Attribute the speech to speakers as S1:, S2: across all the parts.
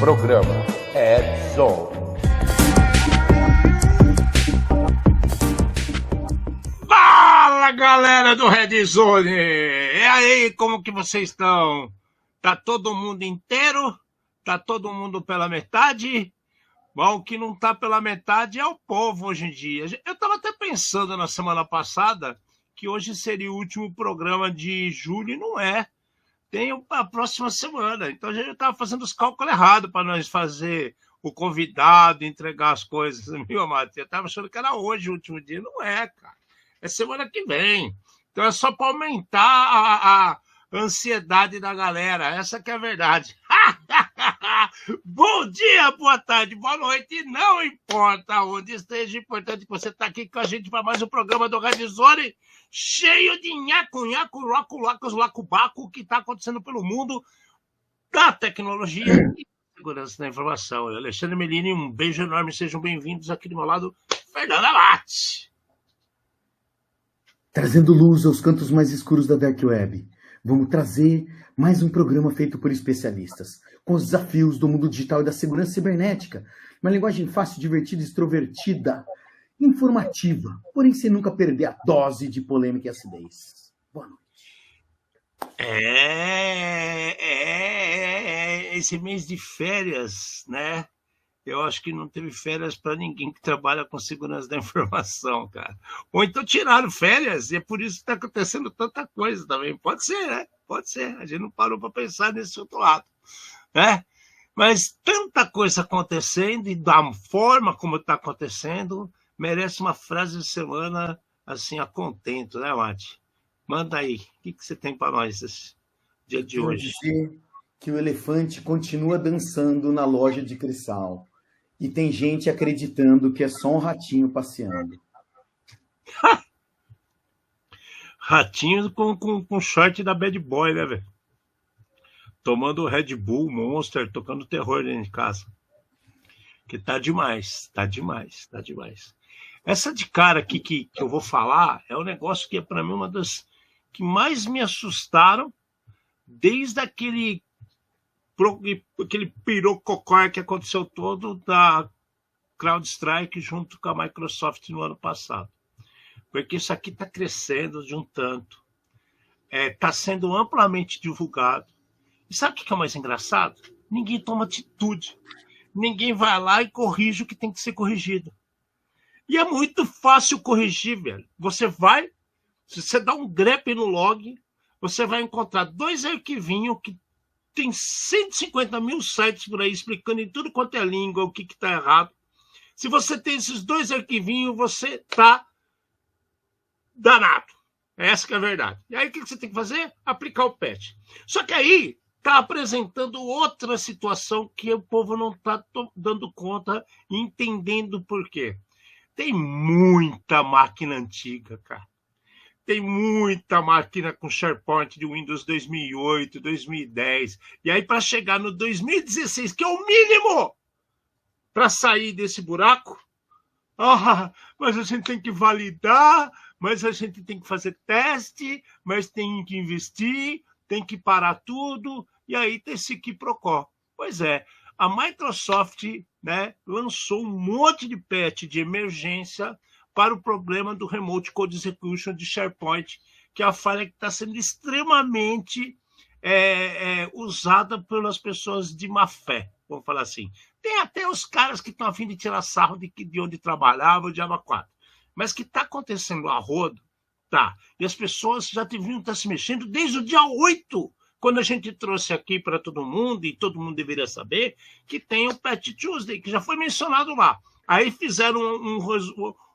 S1: Programa Red Zone.
S2: Fala, galera do Red Zone! E aí, como que vocês estão? Tá todo mundo inteiro? Tá todo mundo pela metade? Bom, o que não tá pela metade é o povo hoje em dia. Eu tava até pensando na semana passada que hoje seria o último programa de julho e não é. Tem a próxima semana. Então a gente estava fazendo os cálculos errados para nós fazer o convidado, entregar as coisas, viu, amado? Eu estava achando que era hoje o último dia. Não é, cara. É semana que vem. Então é só para aumentar a ansiedade da galera. Essa que é a verdade. Bom dia, boa tarde, boa noite. Não importa onde esteja, importante que você está aqui com a gente para mais um programa do Red Zone, cheio de nhaco, laco-baco, que está acontecendo pelo mundo da tecnologia e segurança da informação. Eu, Alexandre Melini, um beijo enorme, sejam bem-vindos aqui do meu lado, Fernanda Abate.
S3: Trazendo luz aos cantos mais escuros da Dark Web, vamos trazer mais um programa feito por especialistas, com os desafios do mundo digital e da segurança cibernética, uma linguagem fácil, divertida, extrovertida, informativa, porém sem nunca perder a dose de polêmica e acidez. Boa noite.
S2: Esse mês de férias, né? Eu acho que não teve férias para ninguém que trabalha com segurança da informação, cara. Ou então tiraram férias e é por isso que está acontecendo tanta coisa também. Pode ser, né? Pode ser. A gente não parou para pensar nesse outro lado, né? Mas tanta coisa acontecendo e da forma como está acontecendo, merece uma frase de semana assim a contento, né, Mate? Manda aí. O que você tem para nós esse dia de hoje?
S3: Dizer que o elefante continua dançando na loja de cristal. E tem gente acreditando que é só um ratinho passeando.
S2: Ratinho com short da Bad Boy, né, velho? Tomando Red Bull, Monster, tocando terror dentro de casa. Que tá demais, tá demais, tá demais. Essa de cara aqui que eu vou falar é um negócio que é para mim uma das que mais me assustaram desde aquele pirococó que aconteceu todo da CrowdStrike junto com a Microsoft no ano passado. Porque isso aqui está crescendo de um tanto. Está sendo amplamente divulgado. E sabe o que é o mais engraçado? Ninguém toma atitude. Ninguém vai lá e corrige o que tem que ser corrigido. E é muito fácil corrigir, velho. Você vai, se você dá um grep no log, você vai encontrar 2 arquivinhos que tem 150 mil sites por aí explicando em tudo quanto é língua o que está errado. Se você tem esses 2 arquivinhos, você está danado. Essa que é a verdade. E aí o que você tem que fazer? Aplicar o patch. Só que aí está apresentando outra situação que o povo não está dando conta e entendendo por quê. Tem muita máquina antiga, cara. Tem muita máquina com SharePoint de Windows 2008, 2010. E aí, para chegar no 2016, que é o mínimo para sair desse buraco, mas a gente tem que validar, mas a gente tem que fazer teste, mas tem que investir, tem que parar tudo, e aí tem esse quiprocó. Pois é, a Microsoft, né, lançou um monte de patch de emergência para o problema do Remote Code Execution de SharePoint, que é a falha que está sendo extremamente usada pelas pessoas de má fé, vamos falar assim. Tem até os caras que estão a fim de tirar sarro de onde trabalhava, o Diabo 4. Mas que está acontecendo a rodo, tá. E as pessoas já deviam estar se mexendo desde o dia 8, quando a gente trouxe aqui para todo mundo, e todo mundo deveria saber, que tem o Patch Tuesday, que já foi mencionado lá. Aí fizeram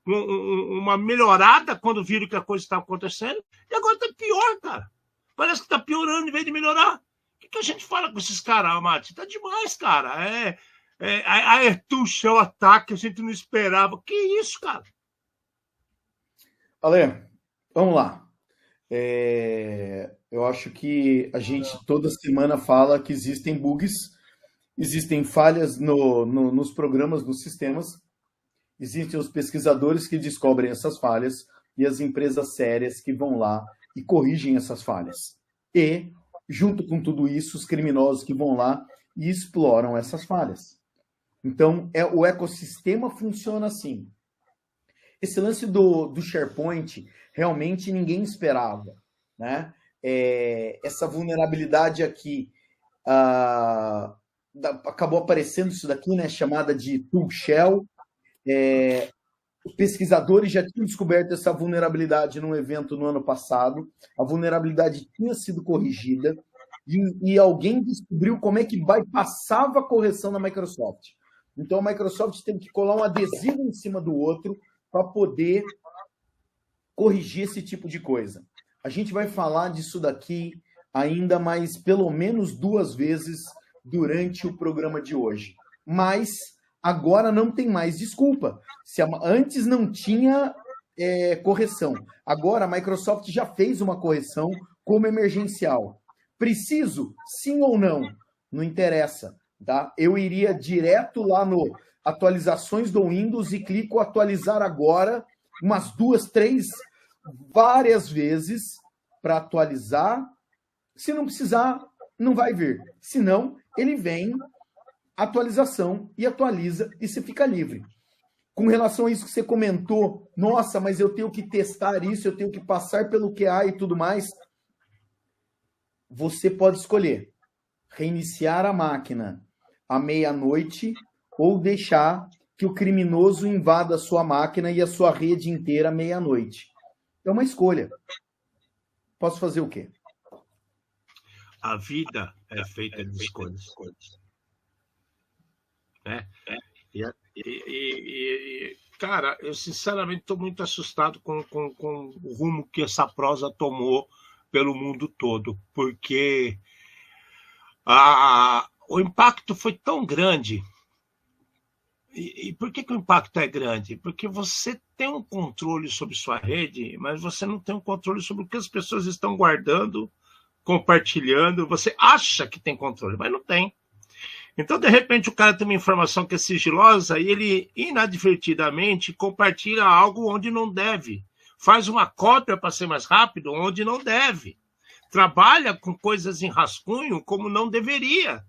S2: uma melhorada quando viram que a coisa estava acontecendo, e agora está pior, cara. Parece que está piorando em vez de melhorar. O que a gente fala com esses caras, Mate? Tá demais, cara. A Ertuxa, o ataque, a gente não esperava. Que isso, cara?
S3: Ale, vamos lá. Eu acho que a gente toda semana fala que existem bugs, existem falhas nos programas, nos sistemas, existem os pesquisadores que descobrem essas falhas e as empresas sérias que vão lá e corrigem essas falhas. E, junto com tudo isso, os criminosos que vão lá e exploram essas falhas. Então, o ecossistema funciona assim. Esse lance do SharePoint, realmente ninguém esperava, né? Essa vulnerabilidade aqui, acabou aparecendo isso daqui, né? Chamada de Tool Shell. Os pesquisadores já tinham descoberto essa vulnerabilidade num evento no ano passado. A vulnerabilidade tinha sido corrigida e alguém descobriu como é que bypassava a correção da Microsoft. Então, a Microsoft teve que colar um adesivo em cima do outro para poder corrigir esse tipo de coisa. A gente vai falar disso daqui ainda mais pelo menos 2 vezes durante o programa de hoje. Mas agora não tem mais desculpa. Antes não tinha correção. Agora a Microsoft já fez uma correção como emergencial. Preciso? Sim ou não? Não interessa. Tá? Eu iria direto lá no atualizações do Windows e clico atualizar agora, umas 2, 3, várias vezes para atualizar. Se não precisar, não vai vir. Se não, ele vem, atualização, e atualiza, e você fica livre. Com relação a isso que você comentou, nossa, mas eu tenho que testar isso, eu tenho que passar pelo QA e tudo mais. Você pode escolher reiniciar a máquina à meia-noite ou deixar que o criminoso invada a sua máquina e a sua rede inteira à meia-noite. É uma escolha. Posso fazer o quê?
S2: A vida é feita de escolhas. Né? Cara, eu sinceramente estou muito assustado com o rumo que essa prosa tomou pelo mundo todo, porque o impacto foi tão grande. E por que o impacto é grande? Porque você tem um controle sobre sua rede, mas você não tem um controle sobre o que as pessoas estão guardando, compartilhando. Você acha que tem controle, mas não tem. Então, de repente, o cara tem uma informação que é sigilosa e ele, inadvertidamente, compartilha algo onde não deve. Faz uma cópia para ser mais rápido onde não deve. Trabalha com coisas em rascunho como não deveria.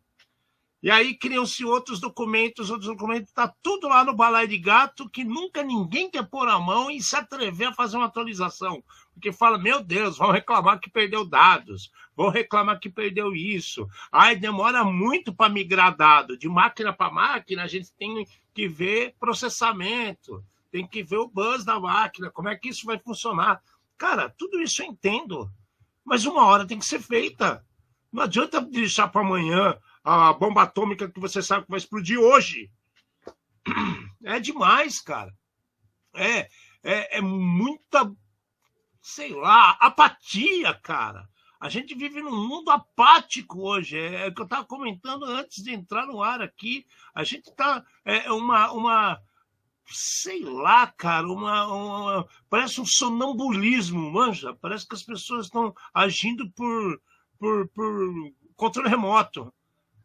S2: E aí criam-se outros documentos está tudo lá no balaio de gato que nunca ninguém quer pôr a mão e se atrever a fazer uma atualização. Porque fala, meu Deus, vão reclamar que perdeu dados, vão reclamar que perdeu isso. Ai, demora muito para migrar dado. De máquina para máquina, a gente tem que ver processamento, tem que ver o bus da máquina, como é que isso vai funcionar. Cara, tudo isso eu entendo, mas uma hora tem que ser feita. Não adianta deixar para amanhã a bomba atômica que você sabe que vai explodir hoje. É demais, cara. É muita, sei lá, apatia, cara. A gente vive num mundo apático hoje. É o que eu estava comentando antes de entrar no ar aqui. A gente está sei lá, cara, parece um sonambulismo, manja? Parece que as pessoas estão agindo por controle remoto.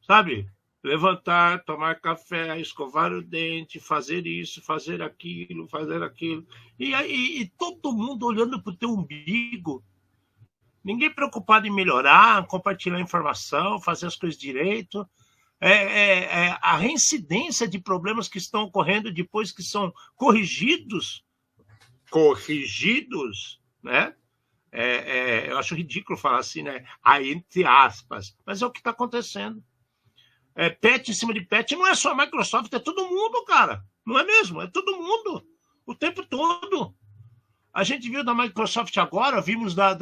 S2: Sabe? Levantar, tomar café, escovar o dente, fazer isso, fazer aquilo. E todo mundo olhando para o teu umbigo. Ninguém preocupado em melhorar, compartilhar informação, fazer as coisas direito. A reincidência de problemas que estão ocorrendo depois que são corrigidos, né? Eu acho ridículo falar assim, né? Entre aspas. Mas é o que está acontecendo. Patch em cima de patch, não é só a Microsoft, é todo mundo, cara. Não é mesmo? É todo mundo. O tempo todo. A gente viu da Microsoft agora, vimos da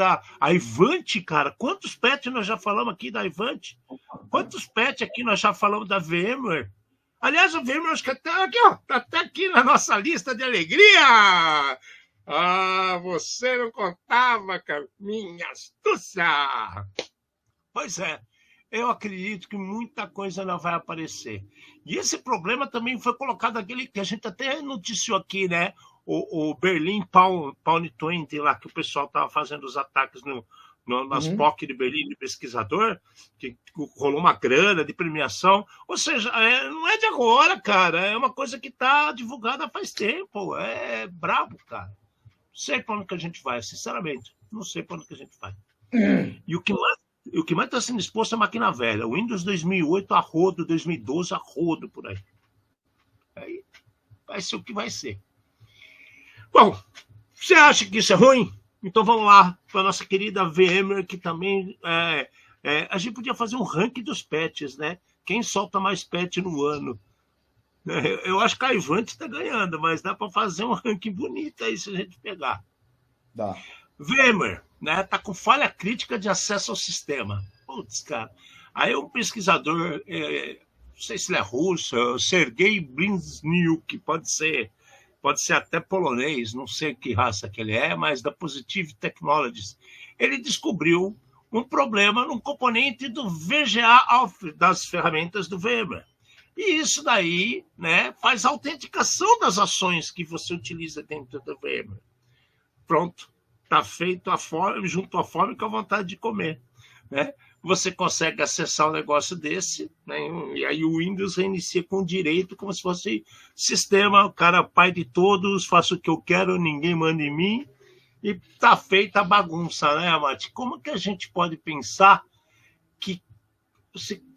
S2: Ivanti, cara. Quantos patch nós já falamos aqui da Ivanti? Quantos patch aqui nós já falamos da VMware? Aliás, a VMware acho que tá até aqui na nossa lista de alegria. Ah, você não contava, cara. Minha astúcia. Pois é. Eu acredito que muita coisa não vai aparecer. E esse problema também foi colocado aquele que a gente até noticiou aqui, né? O Berlim Pound 20 lá, que o pessoal estava fazendo os ataques nas POC de Berlim, de pesquisador, que rolou uma grana de premiação. Ou seja, não é de agora, cara. É uma coisa que está divulgada faz tempo. É brabo, cara. Não sei para onde que a gente vai, sinceramente. Não sei para onde que a gente vai. E o que mais E o que mais está sendo exposto é máquina velha. O Windows 2008 a rodo, 2012 a rodo, por aí. Aí vai ser o que vai ser. Bom, você acha que isso é ruim? Então vamos lá para a nossa querida VMware, que também... a gente podia fazer um ranking dos patches, né? Quem solta mais patch no ano? Eu acho que a Ivanti está ganhando, mas dá para fazer um ranking bonito aí se a gente pegar.
S3: Dá.
S2: VMware, né? Tá com falha crítica de acesso ao sistema. Putz, cara. Aí um pesquisador, não sei se ele é russo, Sergei Blinzniuk, pode ser até polonês, não sei que raça que ele é, mas da Positive Technologies. Ele descobriu um problema num componente do VGA das ferramentas do VMware. E isso daí, né, faz a autenticação das ações que você utiliza dentro do VMware. Pronto. Está feito a fome, junto à fome com a vontade de comer. Né? Você consegue acessar um negócio desse, né? E aí o Windows reinicia com direito, como se fosse sistema, o cara pai de todos, faço o que eu quero, ninguém manda em mim, e está feita a bagunça, né, Mati? Como que a gente pode pensar que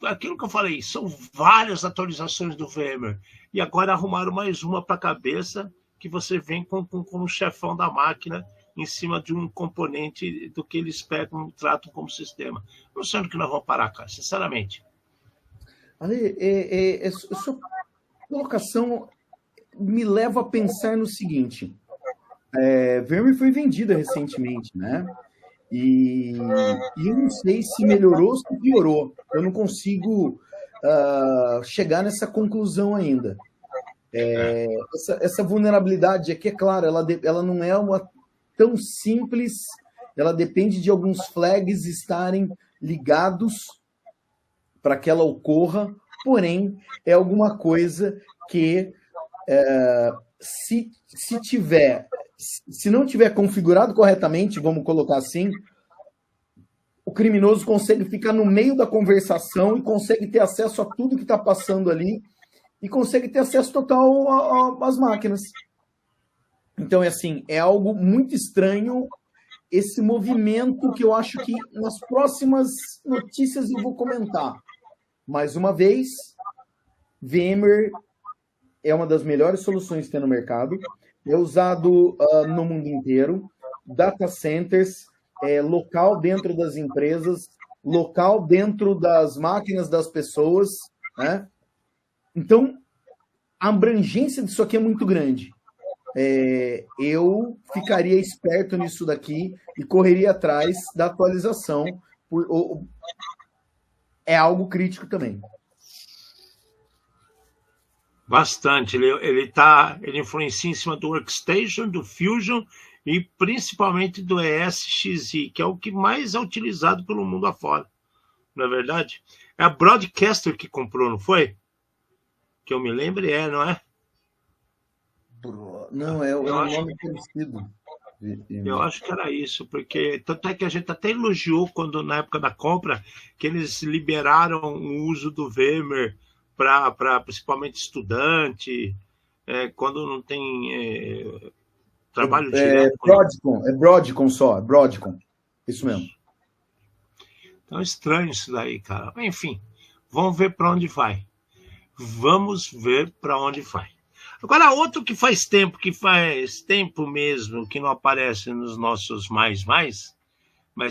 S2: aquilo que eu falei, são várias atualizações do VMware, e agora arrumaram mais uma para a cabeça, que você vem com o chefão da máquina em cima de um componente do que eles pegam e tratam como sistema. Não sei onde que nós vamos parar, cara, sinceramente.
S3: Ale, sua colocação me leva a pensar no seguinte. VMware foi vendida recentemente, né? E eu não sei se melhorou ou se piorou. Eu não consigo chegar nessa conclusão ainda. Essa vulnerabilidade aqui, é claro, ela não é uma tão simples, ela depende de alguns flags estarem ligados para que ela ocorra, porém, é alguma coisa que, se não tiver configurado corretamente, vamos colocar assim, o criminoso consegue ficar no meio da conversação e consegue ter acesso a tudo que está passando ali e consegue ter acesso total às máquinas. Então, é algo muito estranho esse movimento que eu acho que nas próximas notícias eu vou comentar. Mais uma vez, VMware é uma das melhores soluções que tem no mercado. É usado no mundo inteiro. Data centers, local dentro das empresas, local dentro das máquinas das pessoas, né? Então, a abrangência disso aqui é muito grande. Eu ficaria esperto nisso daqui e correria atrás da atualização. É algo crítico também.
S2: Bastante. Ele influencia em cima do Workstation, do Fusion e principalmente do ESXi, que é o que mais é utilizado pelo mundo afora. Não é verdade? É a Broadcaster que comprou, não foi? Que eu me lembre, não é?
S3: Não, é um nome parecido.
S2: Eu acho que era isso, porque tanto é que a gente até elogiou quando, na época da compra, que eles liberaram o uso do VMware para principalmente estudante, quando não tem trabalho direto.
S3: Broadcom só, Broadcom. Isso mesmo.
S2: Então é estranho isso daí, cara. Enfim, vamos ver para onde vai. Vamos ver para onde vai. Agora, outro que faz tempo mesmo, que não aparece nos nossos mas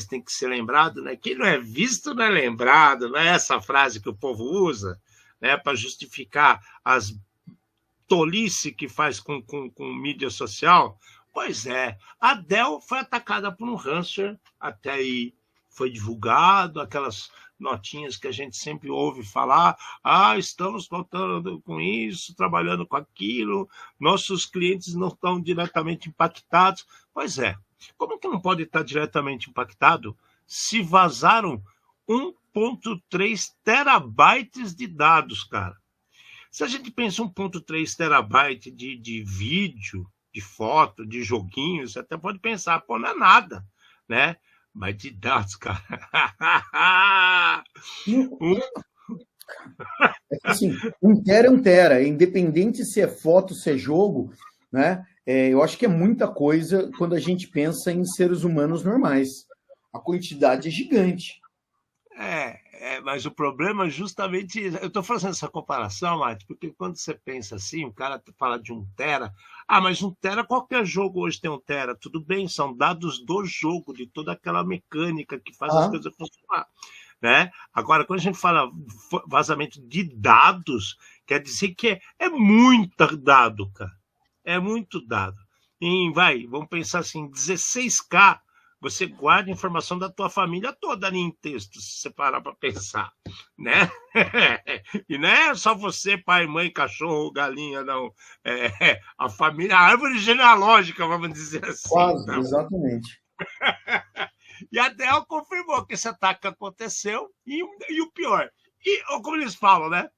S2: tem que ser lembrado, né? Quem não é visto não é lembrado, não é essa frase que o povo usa, né, para justificar as tolice que faz com mídia social. Pois é, a Dell foi atacada por um ransomware, até aí foi divulgado, aquelas notinhas que a gente sempre ouve falar, estamos contando com isso, trabalhando com aquilo, nossos clientes não estão diretamente impactados. Pois é, como que não pode estar diretamente impactado se vazaram 1,3 terabytes de dados, cara? Se a gente pensa 1,3 terabyte de vídeo, de foto, de joguinhos, você até pode pensar, não é nada, né? Mas de dados, cara.
S3: Assim, 1 tera é 1 tera. Independente se é foto, se é jogo, né? Eu acho que é muita coisa quando a gente pensa em seres humanos normais. A quantidade é gigante.
S2: Mas o problema é justamente isso. Eu estou fazendo essa comparação, Mate, porque quando você pensa assim, o cara fala de 1 tera. Mas 1 tera, qualquer jogo hoje tem 1 tera. Tudo bem, são dados do jogo, de toda aquela mecânica que faz as coisas funcionar. Né? Agora, quando a gente fala vazamento de dados, quer dizer que é muito dado, cara. É muito dado. Vamos pensar assim, 16K, você guarda informação da tua família toda ali em texto, se você parar para pensar, né? E não é só você, pai, mãe, cachorro, galinha, não. A família, a árvore genealógica, vamos dizer assim.
S3: Quase,
S2: então.
S3: Exatamente.
S2: E a Dell confirmou que esse ataque aconteceu, e o pior, como eles falam, né?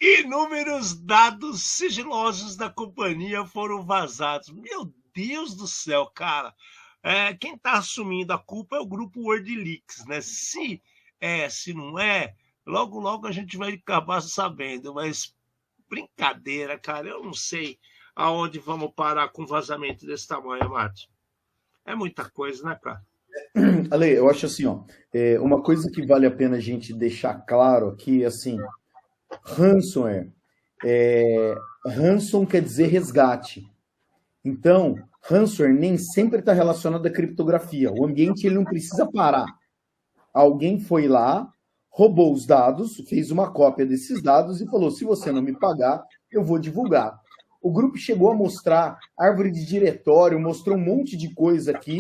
S2: Inúmeros dados sigilosos da companhia foram vazados. Meu Deus do céu, cara. Quem está assumindo a culpa é o grupo WorldLeaks, né? Se não é, logo a gente vai acabar sabendo. Mas brincadeira, cara. Eu não sei aonde vamos parar com um vazamento desse tamanho, Márcio. É muita coisa, né, cara?
S3: Ale, eu acho assim, uma coisa que vale a pena a gente deixar claro aqui, assim, ransomware. Ransom quer dizer resgate. Então, ransomware nem sempre está relacionado à criptografia. O ambiente ele não precisa parar. Alguém foi lá, roubou os dados, fez uma cópia desses dados e falou, se você não me pagar, eu vou divulgar. O grupo chegou a mostrar árvore de diretório, mostrou um monte de coisa aqui.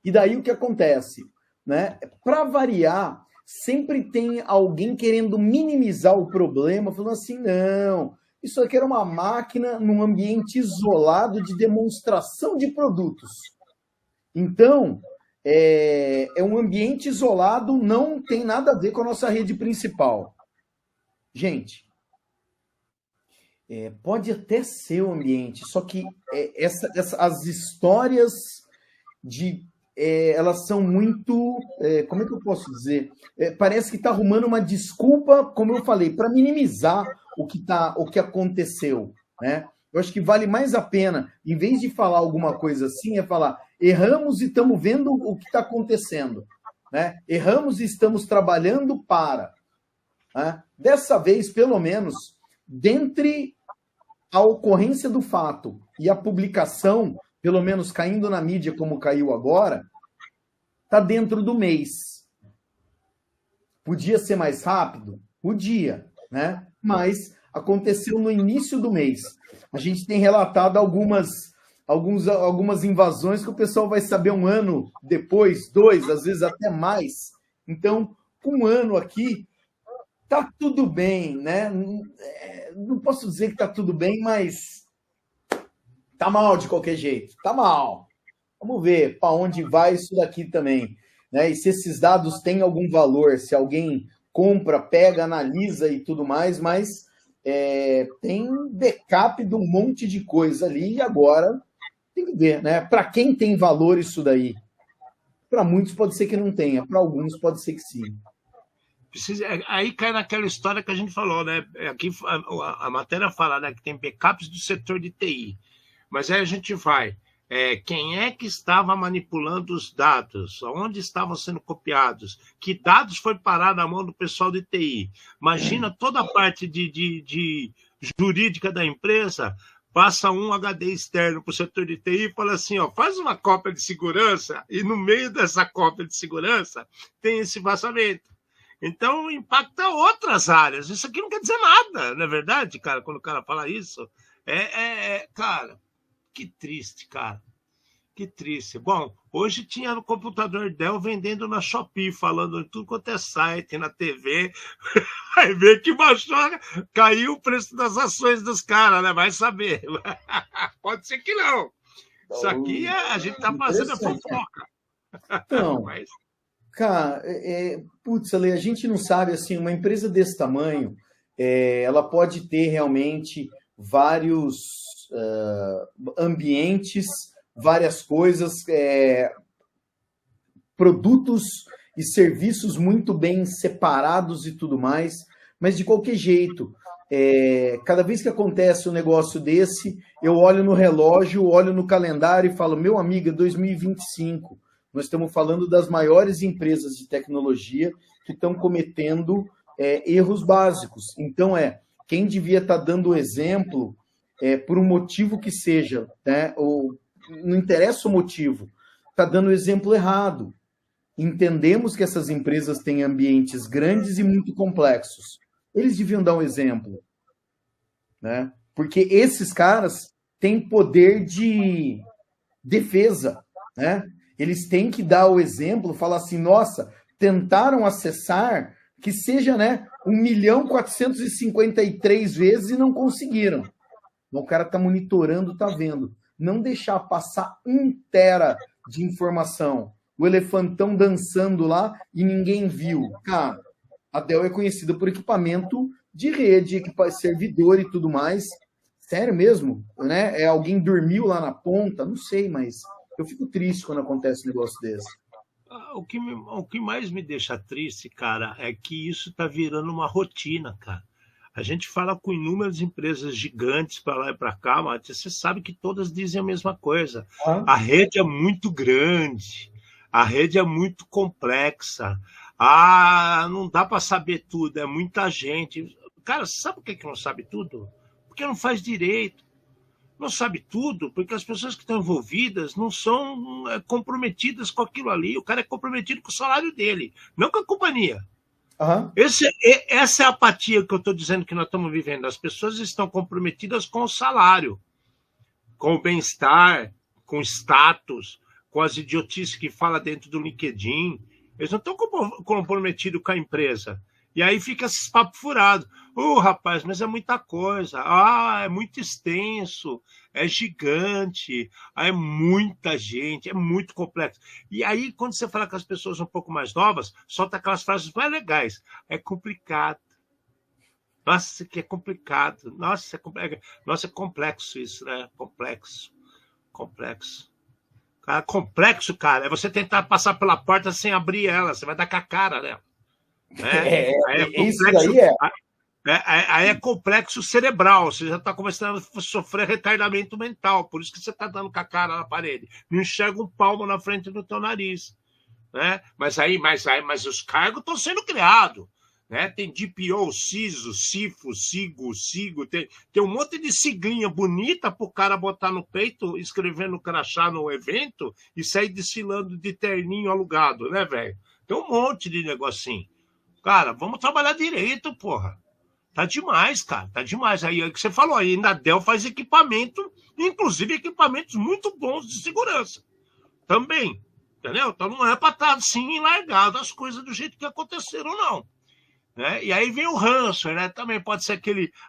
S3: E daí o que acontece? Né? Para variar, sempre tem alguém querendo minimizar o problema, falando assim, não, isso aqui era uma máquina num ambiente isolado de demonstração de produtos. Então, é um ambiente isolado, não tem nada a ver com a nossa rede principal. Gente, pode até ser o ambiente, só que as histórias elas são muito, como é que eu posso dizer? Parece que está arrumando uma desculpa, como eu falei, para minimizar o que aconteceu, né? Eu acho que vale mais a pena, em vez de falar alguma coisa assim, é falar, erramos e estamos vendo o que está acontecendo, né? Erramos e estamos trabalhando para. Né? Dessa vez, pelo menos, dentre a ocorrência do fato e a publicação, pelo menos caindo na mídia como caiu agora, está dentro do mês. Podia ser mais rápido? Podia, né? Mas aconteceu no início do mês. A gente tem relatado algumas invasões que o pessoal vai saber 1 ano depois, 2, às vezes até mais. Então, 1 ano aqui, tá tudo bem, né? Não posso dizer que tá tudo bem, mas tá mal de qualquer jeito. Tá mal. Vamos ver para onde vai isso daqui também. Né? E se esses dados têm algum valor, se alguém compra, pega, analisa e tudo mais, mas tem backup de um monte de coisa ali e agora tem que ver, né? Para quem tem valor isso daí? Para muitos pode ser que não tenha, para alguns pode ser que sim.
S2: Aí cai naquela história que a gente falou, né? Aqui a matéria fala, né, que tem backups do setor de TI. Mas aí a gente vai. Quem é que estava manipulando os dados? Onde estavam sendo copiados? Que dados foi parar na mão do pessoal de TI? Imagina toda a parte de jurídica da empresa, passa um HD externo para o setor de TI e fala assim, faz uma cópia de segurança e no meio dessa cópia de segurança tem esse vazamento. Então, impacta outras áreas. Isso aqui não quer dizer nada, não é verdade, cara, quando o cara fala isso? Cara, que triste, cara. Que triste. Bom, hoje tinha no computador Dell vendendo na Shopee, falando em tudo quanto é site, na TV. Vai ver que baixou, caiu o preço das ações dos caras, né? Vai saber. Pode ser que não. Isso aqui a gente tá fazendo a fofoca.
S3: Então, cara, putz, Ale, a gente não sabe, assim, uma empresa desse tamanho, ela pode ter realmente vários ambientes, várias coisas, produtos e serviços muito bem separados e tudo mais, mas de qualquer jeito, cada vez que acontece um negócio desse, eu olho no relógio, olho no calendário e falo, meu amigo, é 2025, Nós estamos falando das maiores empresas de tecnologia que estão cometendo erros básicos. Então, quem devia estar dando o exemplo, por um motivo que seja, né, ou não interessa o motivo, está dando o exemplo errado. Entendemos que essas empresas têm ambientes grandes e muito complexos. Eles deviam dar um exemplo, né? Porque esses caras têm poder de defesa, né? Eles têm que dar o exemplo, falar assim, nossa, tentaram acessar que seja, né, 1.453 vezes e não conseguiram. Então, o cara está monitorando, está vendo. Não deixar passar 1 tera de informação. O elefantão dançando lá e ninguém viu. Cara, a Dell é conhecida por equipamento de rede, servidor e tudo mais. Sério mesmo? Né? Alguém dormiu lá na ponta? Não sei, mas eu fico triste quando acontece um negócio desse.
S2: O que mais me deixa triste, cara, é que isso está virando uma rotina, cara. A gente fala com inúmeras empresas gigantes para lá e para cá, mas você sabe que todas dizem a mesma coisa. A rede é muito grande, a rede é muito complexa, não dá para saber tudo, é muita gente. Cara, sabe por que não sabe tudo? Porque não faz direito. Não sabe tudo, porque as pessoas que estão envolvidas não são comprometidas com aquilo ali. O cara é comprometido com o salário dele, não com a companhia.
S3: Uhum.
S2: Essa é a apatia que eu estou dizendo que nós estamos vivendo. As pessoas estão comprometidas com o salário, com o bem-estar, com o status, com as idiotices que fala dentro do LinkedIn. Eles não estão comprometidos com a empresa. E aí fica esses papos furados. Rapaz, mas é muita coisa. É muito extenso, é gigante, é muita gente, é muito complexo. E aí, quando você fala com as pessoas um pouco mais novas, solta aquelas frases mais legais. É complicado. Nossa, que é complicado. Nossa, é complexo isso, né? Complexo. Cara, complexo, cara, é você tentar passar pela porta sem abrir ela. Você vai dar com a cara, né?
S3: Isso daí é.
S2: Aí é complexo cerebral, você já está começando a sofrer retardamento mental, por isso que você está dando com a cara na parede. Não enxerga um palmo na frente do teu nariz. Né? Mas os cargos estão sendo criados. Né? Tem DPO, CISO, CIFO, SIGO, tem um monte de siglinha bonita para o cara botar no peito, escrevendo crachá no evento e sair desfilando de terninho alugado, né, velho? Tem um monte de negocinho. Cara, vamos trabalhar direito, porra. Tá demais, cara, tá demais. Aí é o que você falou, aí a Dell faz equipamento, inclusive equipamentos muito bons de segurança. Também, entendeu? Então não é para estar assim largado as coisas do jeito que aconteceram, não. Né? E aí vem o ransomware, né? Também pode ser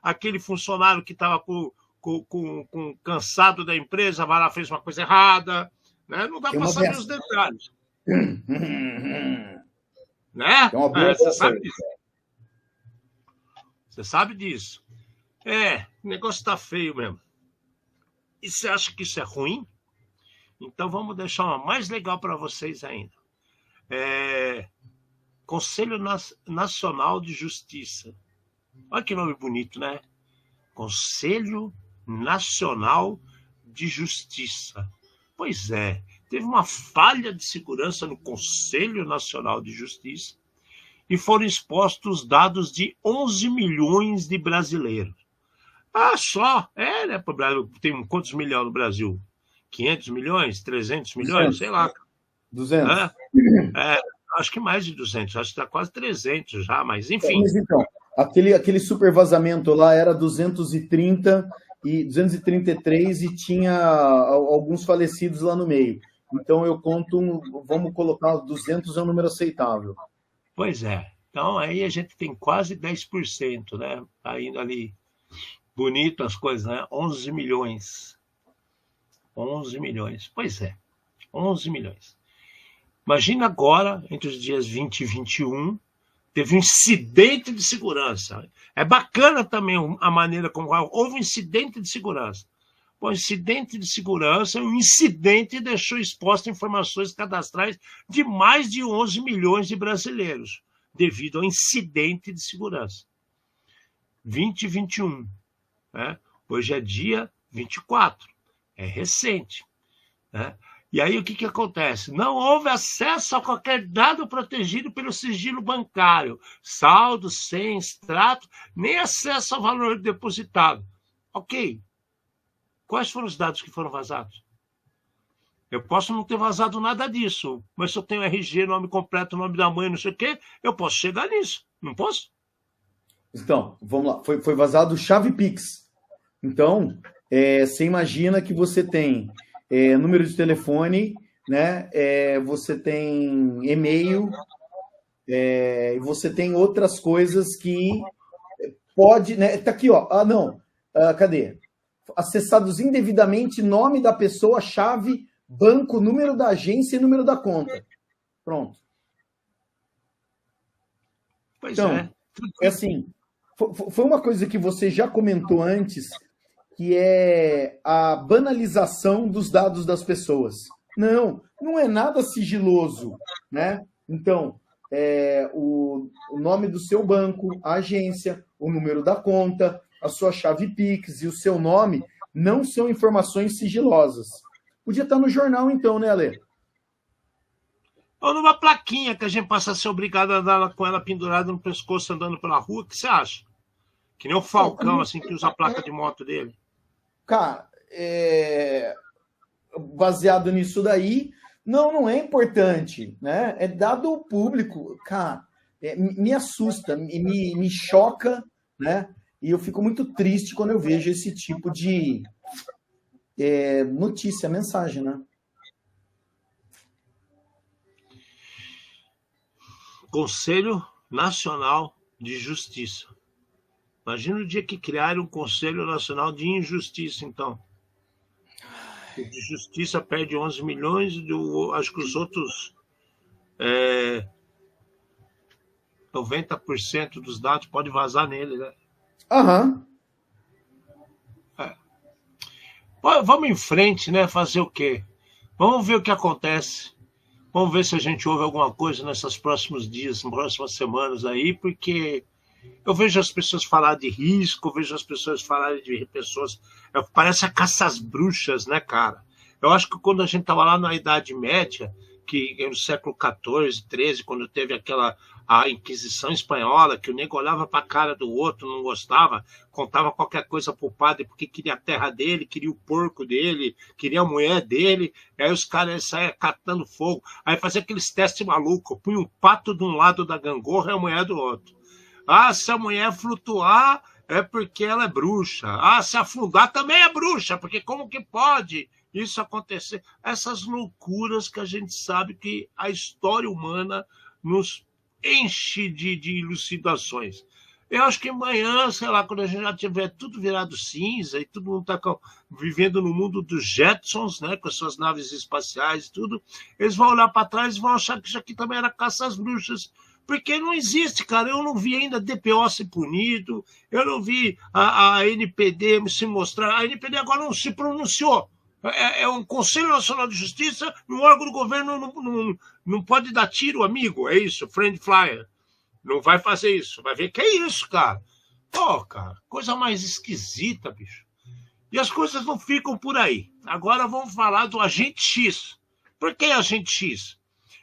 S2: aquele funcionário que estava cansado da empresa, vai lá, fez uma coisa errada. Né? Não dá para saber os detalhes. Né? Você sabe disso. Você sabe disso. O negócio está feio mesmo. E você acha que isso é ruim? Então vamos deixar uma mais legal para vocês ainda. Conselho Nacional de Justiça. Olha que nome bonito, né? Conselho Nacional de Justiça. Pois é, teve uma falha de segurança no Conselho Nacional de Justiça e foram expostos dados de 11 milhões de brasileiros. Só? Né? Tem quantos milhões no Brasil? 500 milhões? 300 milhões? 200. Sei lá.
S3: 200.
S2: Acho que mais de 200, acho que está quase 300 já, mas enfim.
S3: Mas então, aquele super vazamento lá era 230 e 233 e tinha alguns falecidos lá no meio. Então eu conto, vamos colocar 200 é um número aceitável.
S2: Pois é. Então aí a gente tem quase 10%, né? Tá indo ali bonito as coisas, né? 11 milhões. 11 milhões. Pois é. 11 milhões. Imagina agora, entre os dias 20 e 21, teve um incidente de segurança. É bacana também a maneira como houve um incidente de segurança. O incidente de segurança, um incidente deixou exposta informações cadastrais de mais de 11 milhões de brasileiros, devido ao incidente de segurança. 20 e 21. Né? Hoje é dia 24. É recente. Né? E aí o que acontece? Não houve acesso a qualquer dado protegido pelo sigilo bancário, saldo, senha, extrato, nem acesso ao valor depositado. Ok. Quais foram os dados que foram vazados? Eu posso não ter vazado nada disso, mas se eu tenho RG, nome completo, nome da mãe, não sei o quê, eu posso chegar nisso, não posso?
S3: Então, vamos lá. Foi vazado chave Pix. Então, você imagina que você tem número de telefone, né? Você tem e-mail, e você tem outras coisas que pode, né? Tá aqui, ó. Ah, não. Cadê? Acessados indevidamente, nome da pessoa, chave, banco, número da agência e número da conta. Pronto.
S2: Pois
S3: então, é assim, foi uma coisa que você já comentou antes, que é a banalização dos dados das pessoas. Não é nada sigiloso, né? Então, o nome do seu banco, a agência, o número da conta, a sua chave Pix e o seu nome não são informações sigilosas. Podia estar no jornal, então, né, Ale?
S2: Ou numa plaquinha que a gente passa a ser obrigado a andar com ela pendurada no pescoço andando pela rua, o que você acha? Que nem o Falcão, assim, que usa a placa de moto dele.
S3: Cara, baseado nisso daí, não é importante, né? É dado público. Cara, me assusta, me choca, né? E eu fico muito triste quando eu vejo esse tipo de notícia, mensagem, né?
S2: Conselho Nacional de Justiça. Imagina o dia que criaram um Conselho Nacional de Injustiça, então. O de Justiça perde 11 milhões, acho que os outros 90% dos dados pode vazar nele, né?
S3: Aham.
S2: Vamos em frente, né? Fazer o quê? Vamos ver o que acontece. Vamos ver se a gente ouve alguma coisa nesses próximos dias, nas próximas semanas aí, porque eu vejo as pessoas falar de risco, eu vejo as pessoas falarem de pessoas... Parece a caça às bruxas, né, cara? Eu acho que quando a gente estava lá na Idade Média, que no século XIV, XIII, quando teve a Inquisição Espanhola, que o nego olhava para a cara do outro, não gostava, contava qualquer coisa pro padre porque queria a terra dele, queria o porco dele, queria a mulher dele, e aí os caras saiam catando fogo, aí fazia aqueles testes malucos, punha um pato de um lado da gangorra e a mulher do outro. Ah, se a mulher flutuar, é porque ela é bruxa. Ah, se afundar também é bruxa, porque como que pode isso acontecer? Essas loucuras que a gente sabe que a história humana nos enche de elucidações. Eu acho que amanhã, sei lá, quando a gente já tiver tudo virado cinza e todo mundo está vivendo no mundo dos Jetsons, né, com as suas naves espaciais e tudo, eles vão olhar para trás e vão achar que isso aqui também era caça às bruxas. Porque não existe, cara. Eu não vi ainda DPO ser punido, eu não vi a NPD se mostrar. A NPD agora não se pronunciou. É um Conselho Nacional de Justiça, um órgão do governo não pode dar tiro, amigo. É isso, friend flyer. Não vai fazer isso. Vai ver que é isso, cara. Pô, cara, coisa mais esquisita, bicho. E as coisas não ficam por aí. Agora vamos falar do agente X. Por que agente X?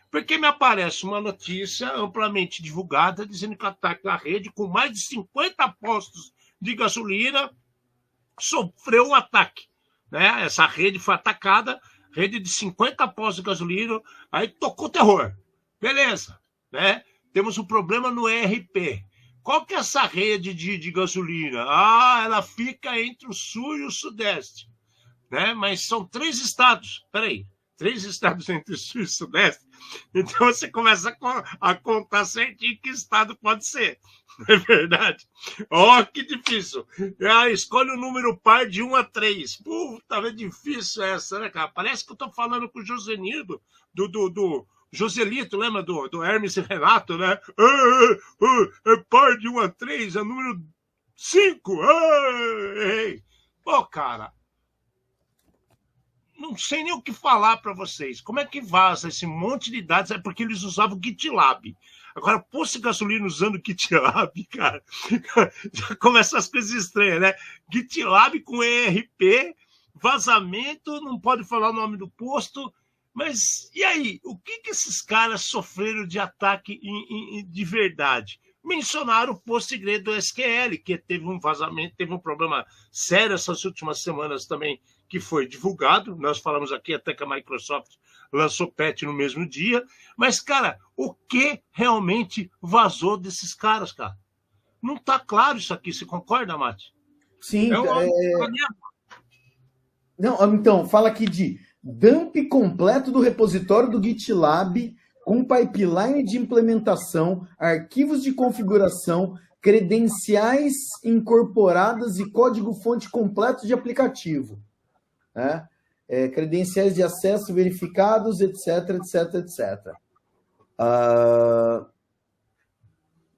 S2: Porque me aparece uma notícia amplamente divulgada dizendo que o ataque à rede, com mais de 50 postos de gasolina, sofreu um ataque. Né? Essa rede foi atacada, rede de 50 postos de gasolina, aí tocou terror. Beleza, né? Temos um problema no ERP. Qual que é essa rede de gasolina? Ah, ela fica entre o sul e o sudeste. Né? Mas são 3 estados. Peraí, 3 estados entre o sul e o sudeste? Então você começa a contar certinho que estado pode ser. Não é verdade? Ó, que difícil. Escolhe o número par de 1 a 3. Puta, é difícil essa, né, cara? Parece que eu tô falando com o Josenildo, do Joselito, lembra do Hermes e Renato, né? É par de 1 a 3, é número 5. Pô, cara, não sei nem o que falar para vocês. Como é que vaza esse monte de dados? É porque eles usavam GitLab. Agora, posto de gasolina usando GitLab, cara, já começam as coisas estranhas, né? GitLab com ERP, vazamento, não pode falar o nome do posto. Mas e aí? O que esses caras sofreram de ataque de verdade? Mencionaram o PostgreSQL do SQL, que teve um vazamento, teve um problema sério essas últimas semanas também, que foi divulgado. Nós falamos aqui até que a Microsoft lançou patch no mesmo dia. Mas, cara, o que realmente vazou desses caras, cara? Não está claro isso aqui, você concorda, Mate?
S3: Sim, Não, então, fala aqui de dump completo do repositório do GitLab com pipeline de implementação, arquivos de configuração, credenciais incorporadas e código-fonte completo de aplicativo. Né? Credenciais de acesso verificados, etc, etc, etc.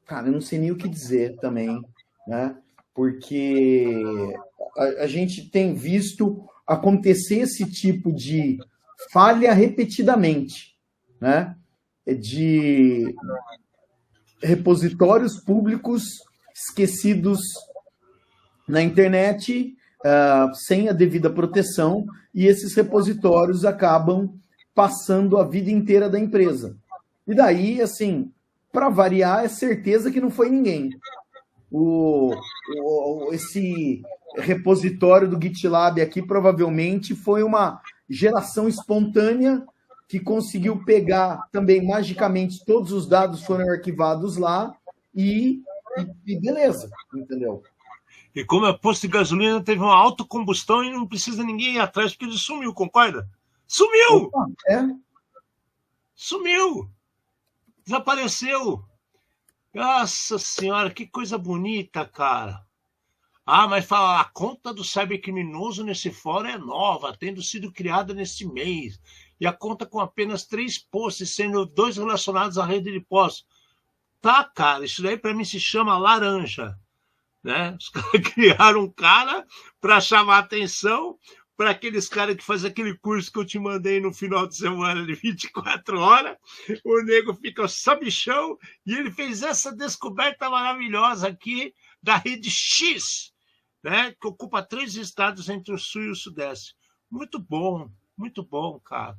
S3: Cara, eu não sei nem o que dizer também, né? Porque a gente tem visto acontecer esse tipo de falha repetidamente, né? De repositórios públicos esquecidos na internet, sem a devida proteção, e esses repositórios acabam passando a vida inteira da empresa. E daí, assim, para variar, é certeza que não foi ninguém. Esse repositório do GitLab aqui provavelmente foi uma geração espontânea que conseguiu pegar também magicamente todos os dados foram arquivados lá e beleza, entendeu?
S2: E como é posto de gasolina, teve uma autocombustão e não precisa ninguém ir atrás porque ele sumiu, concorda? Sumiu!
S3: Opa,
S2: Sumiu! Desapareceu! Nossa senhora, que coisa bonita, cara. Mas fala, a conta do cybercriminoso nesse fórum é nova, tendo sido criada neste mês. E a conta com apenas 3 posts, sendo 2 relacionados à rede de posts. Tá, cara, isso daí para mim se chama laranja. Né? Os caras criaram um cara para chamar a atenção para aqueles caras que fazem aquele curso que eu te mandei no final de semana de 24 horas. O nego fica sabichão e ele fez essa descoberta maravilhosa aqui da rede X, né? Que ocupa 3 estados entre o sul e o sudeste. Muito bom, cara.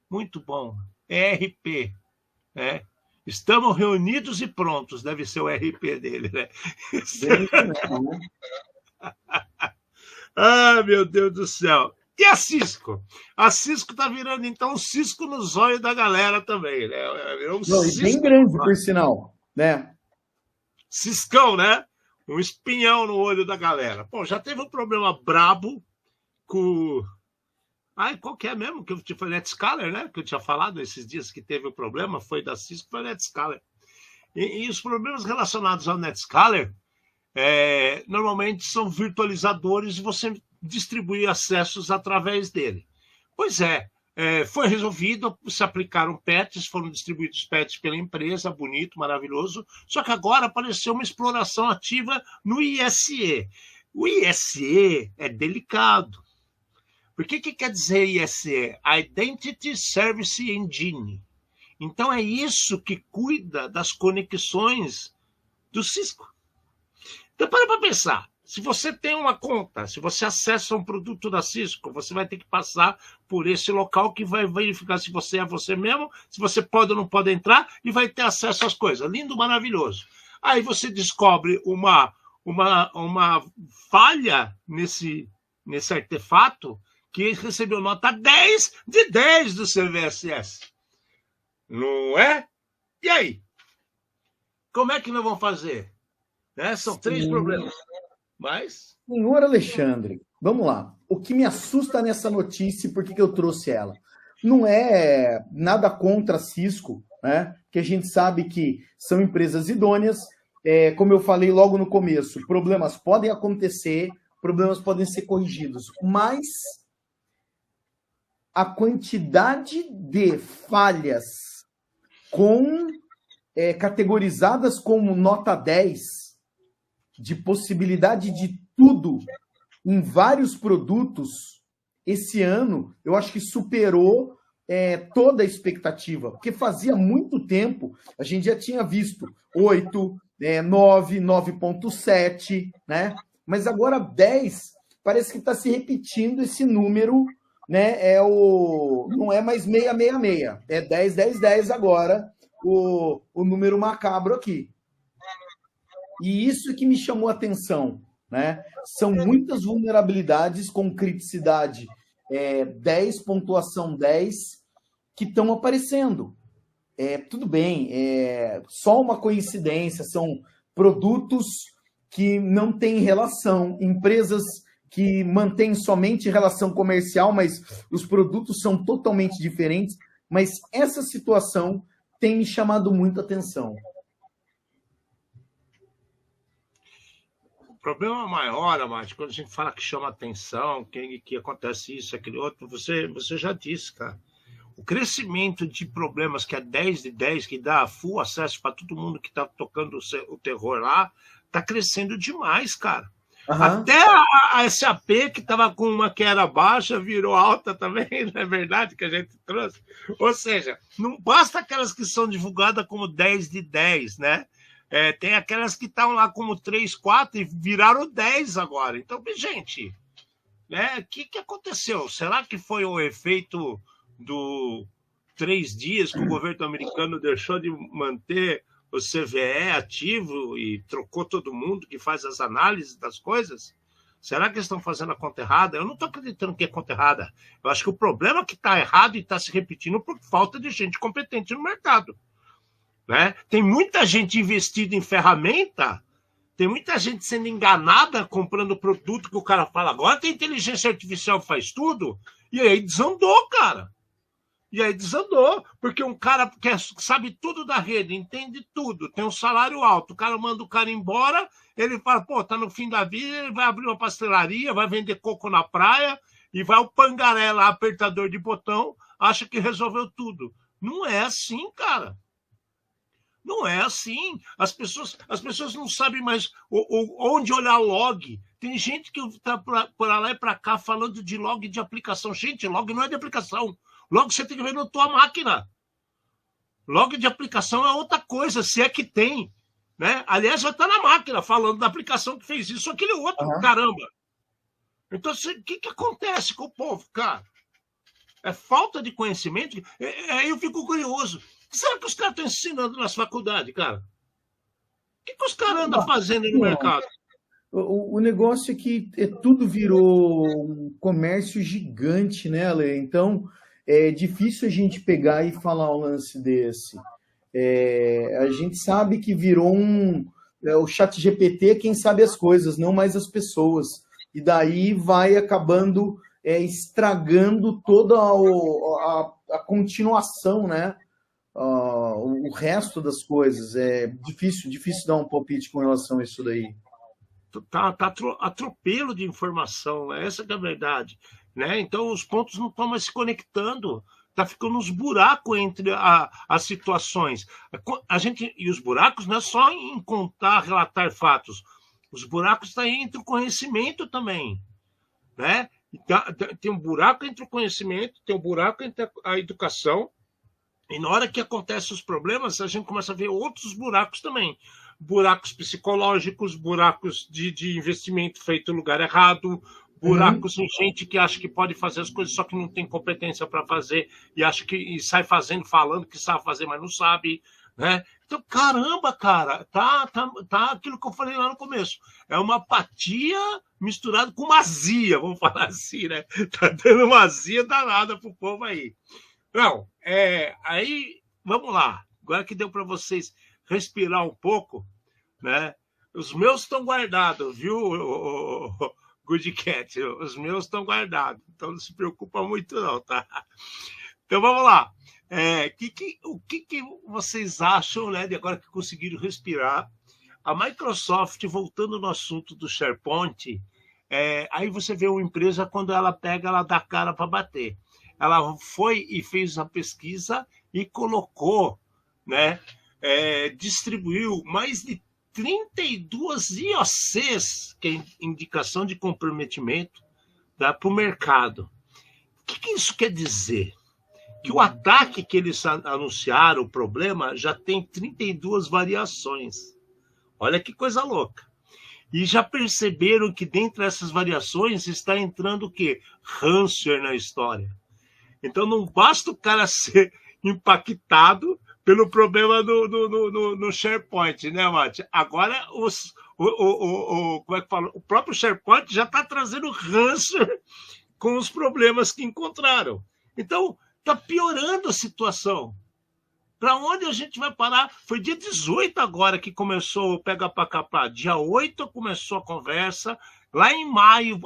S2: Muito bom. ERP, né? Estamos reunidos e prontos, deve ser o RP dele, né? Meu Deus do céu. E a Cisco? A Cisco tá virando, então, um cisco no zóio da galera também, né?
S3: Bem grande, por sinal, né?
S2: Ciscão, né? Um espinhão no olho da galera. Pô, já teve um problema brabo com... qual que é mesmo? Que eu te falei, NetScaler, né? Que eu tinha falado esses dias que teve o problema, foi da Cisco, foi NetScaler. E os problemas relacionados ao NetScaler normalmente são virtualizadores e você distribui acessos através dele. Pois foi resolvido, se aplicaram patches, foram distribuídos patches pela empresa, bonito, maravilhoso, só que agora apareceu uma exploração ativa no ISE. O ISE é delicado. Por que quer dizer ISE? Identity Service Engine. Então é isso que cuida das conexões do Cisco. Então para pensar, se você tem uma conta, se você acessa um produto da Cisco, você vai ter que passar por esse local que vai verificar se você é você mesmo, se você pode ou não pode entrar e vai ter acesso às coisas. Lindo, maravilhoso. Aí você descobre uma falha nesse artefato que recebeu nota 10 de 10 do CVSS. Não é? E aí? Como é que nós vamos fazer? São 3 problemas. Mas...
S3: Senhor Alexandre, vamos lá. O que me assusta nessa notícia, por que eu trouxe ela? Não é nada contra a Cisco, né? Que a gente sabe que são empresas idôneas. Como eu falei logo no começo, problemas podem acontecer, problemas podem ser corrigidos, mas a quantidade de falhas categorizadas como nota 10, de possibilidade de tudo em vários produtos, esse ano, eu acho que superou toda a expectativa, porque fazia muito tempo, a gente já tinha visto 8, 9, 9.7, né? Mas agora 10, parece que está se repetindo esse número né? Não é mais 666, é 10-10-10 agora, o número macabro aqui. E isso que me chamou a atenção, né? São muitas vulnerabilidades com criticidade 10, pontuação 10, que estão aparecendo. Tudo bem, só uma coincidência, são produtos que não têm relação, empresas que mantêm somente relação comercial, mas os produtos são totalmente diferentes, mas essa situação tem me chamado muito a atenção.
S2: O problema maior, Amate, quando a gente fala que chama atenção, que acontece isso, aquele outro, você já disse, cara. O crescimento de problemas que é 10 de 10, que dá full acesso para todo mundo que está tocando o terror lá, está crescendo demais, cara. Uhum. Até a SAP, que estava com uma que era baixa, virou alta também, não é verdade que a gente trouxe? Ou seja, não basta aquelas que são divulgadas como 10 de 10, né? Tem aquelas que estão lá como 3, 4 e viraram 10 agora. Então, gente, né? O que aconteceu? Será que foi o efeito do 3 dias que o governo americano deixou de manter o CVE ativo e trocou todo mundo que faz as análises das coisas? Será que eles estão fazendo a conta errada? Eu não estou acreditando que é conta errada. Eu acho que o problema é que está errado e está se repetindo por falta de gente competente no mercado. Né? Tem muita gente investida em ferramenta, tem muita gente sendo enganada comprando produto que o cara fala, agora tem inteligência artificial que faz tudo, e aí desandou, cara. E aí desandou, porque um cara que sabe tudo da rede, entende tudo, tem um salário alto, o cara manda o cara embora, ele fala, pô, tá no fim da vida, ele vai abrir uma pastelaria, vai vender coco na praia, e vai o pangaré lá, apertador de botão, acha que resolveu tudo. Não é assim, cara. Não é assim. As pessoas não sabem mais onde olhar log. Tem gente que está por lá e para cá falando de log de aplicação. Gente, log não é de aplicação. Log você tem que ver na tua máquina. Log de aplicação é outra coisa, se é que tem. Né? Aliás, vai estar na máquina falando da aplicação que fez isso ou aquele outro. Uhum. Caramba. Então, o que acontece com o povo, cara? É falta de conhecimento. Aí eu fico curioso. Será que os caras estão ensinando nas faculdades, cara? O que os caras andam fazendo no mercado?
S3: O negócio é que tudo virou um comércio gigante, né, Ale? Então, é difícil a gente pegar e falar um lance desse. A gente sabe que virou o ChatGPT, quem sabe as coisas, não mais as pessoas. E daí vai acabando estragando toda a continuação, né? O resto das coisas. É difícil dar um palpite com relação a isso daí.
S2: Tá atropelo de informação, essa que é a verdade, né? Então os pontos não estão mais se conectando, tá ficando uns buracos entre as situações. E os buracos não é só em contar, relatar fatos, os buracos estão entre o conhecimento também, né? Tem um buraco entre o conhecimento, tem um buraco entre a educação. E na hora que acontecem os problemas, a gente começa a ver outros buracos também. Buracos psicológicos, buracos de investimento feito no lugar errado, buracos em gente que acha que pode fazer as coisas, só que não tem competência para fazer, e sai fazendo, falando que sabe fazer, mas não sabe. Né? Então, caramba, cara, tá aquilo que eu falei lá no começo. É uma apatia misturada com uma azia, vamos falar assim, né? Tá dando uma azia danada pro povo aí. Não, aí, vamos lá. Agora que deu para vocês respirar um pouco, né? Os meus estão guardados, viu, Good Cat? Os meus estão guardados, então não se preocupa muito não, tá? Então vamos lá. O que vocês acham, né, de agora que conseguiram respirar? A Microsoft, voltando no assunto do SharePoint, aí você vê uma empresa, quando ela pega, ela dá cara para bater. Ela foi e fez a pesquisa e colocou, né, distribuiu mais de 32 IOCs, que é indicação de comprometimento, tá, para o mercado. O que isso quer dizer? Que o ataque que eles anunciaram, o problema, já tem 32 variações. Olha que coisa louca. E já perceberam que dentro dessas variações está entrando o quê? Ransomware na história. Então não basta o cara ser impactado pelo problema no SharePoint, né, Mate? Agora como é que fala? O próprio SharePoint já está trazendo ransomware com os problemas que encontraram. Então, está piorando a situação. Para onde a gente vai parar? Foi dia 18 agora que começou o Pega para Capar. Dia 8 começou a conversa. Lá em maio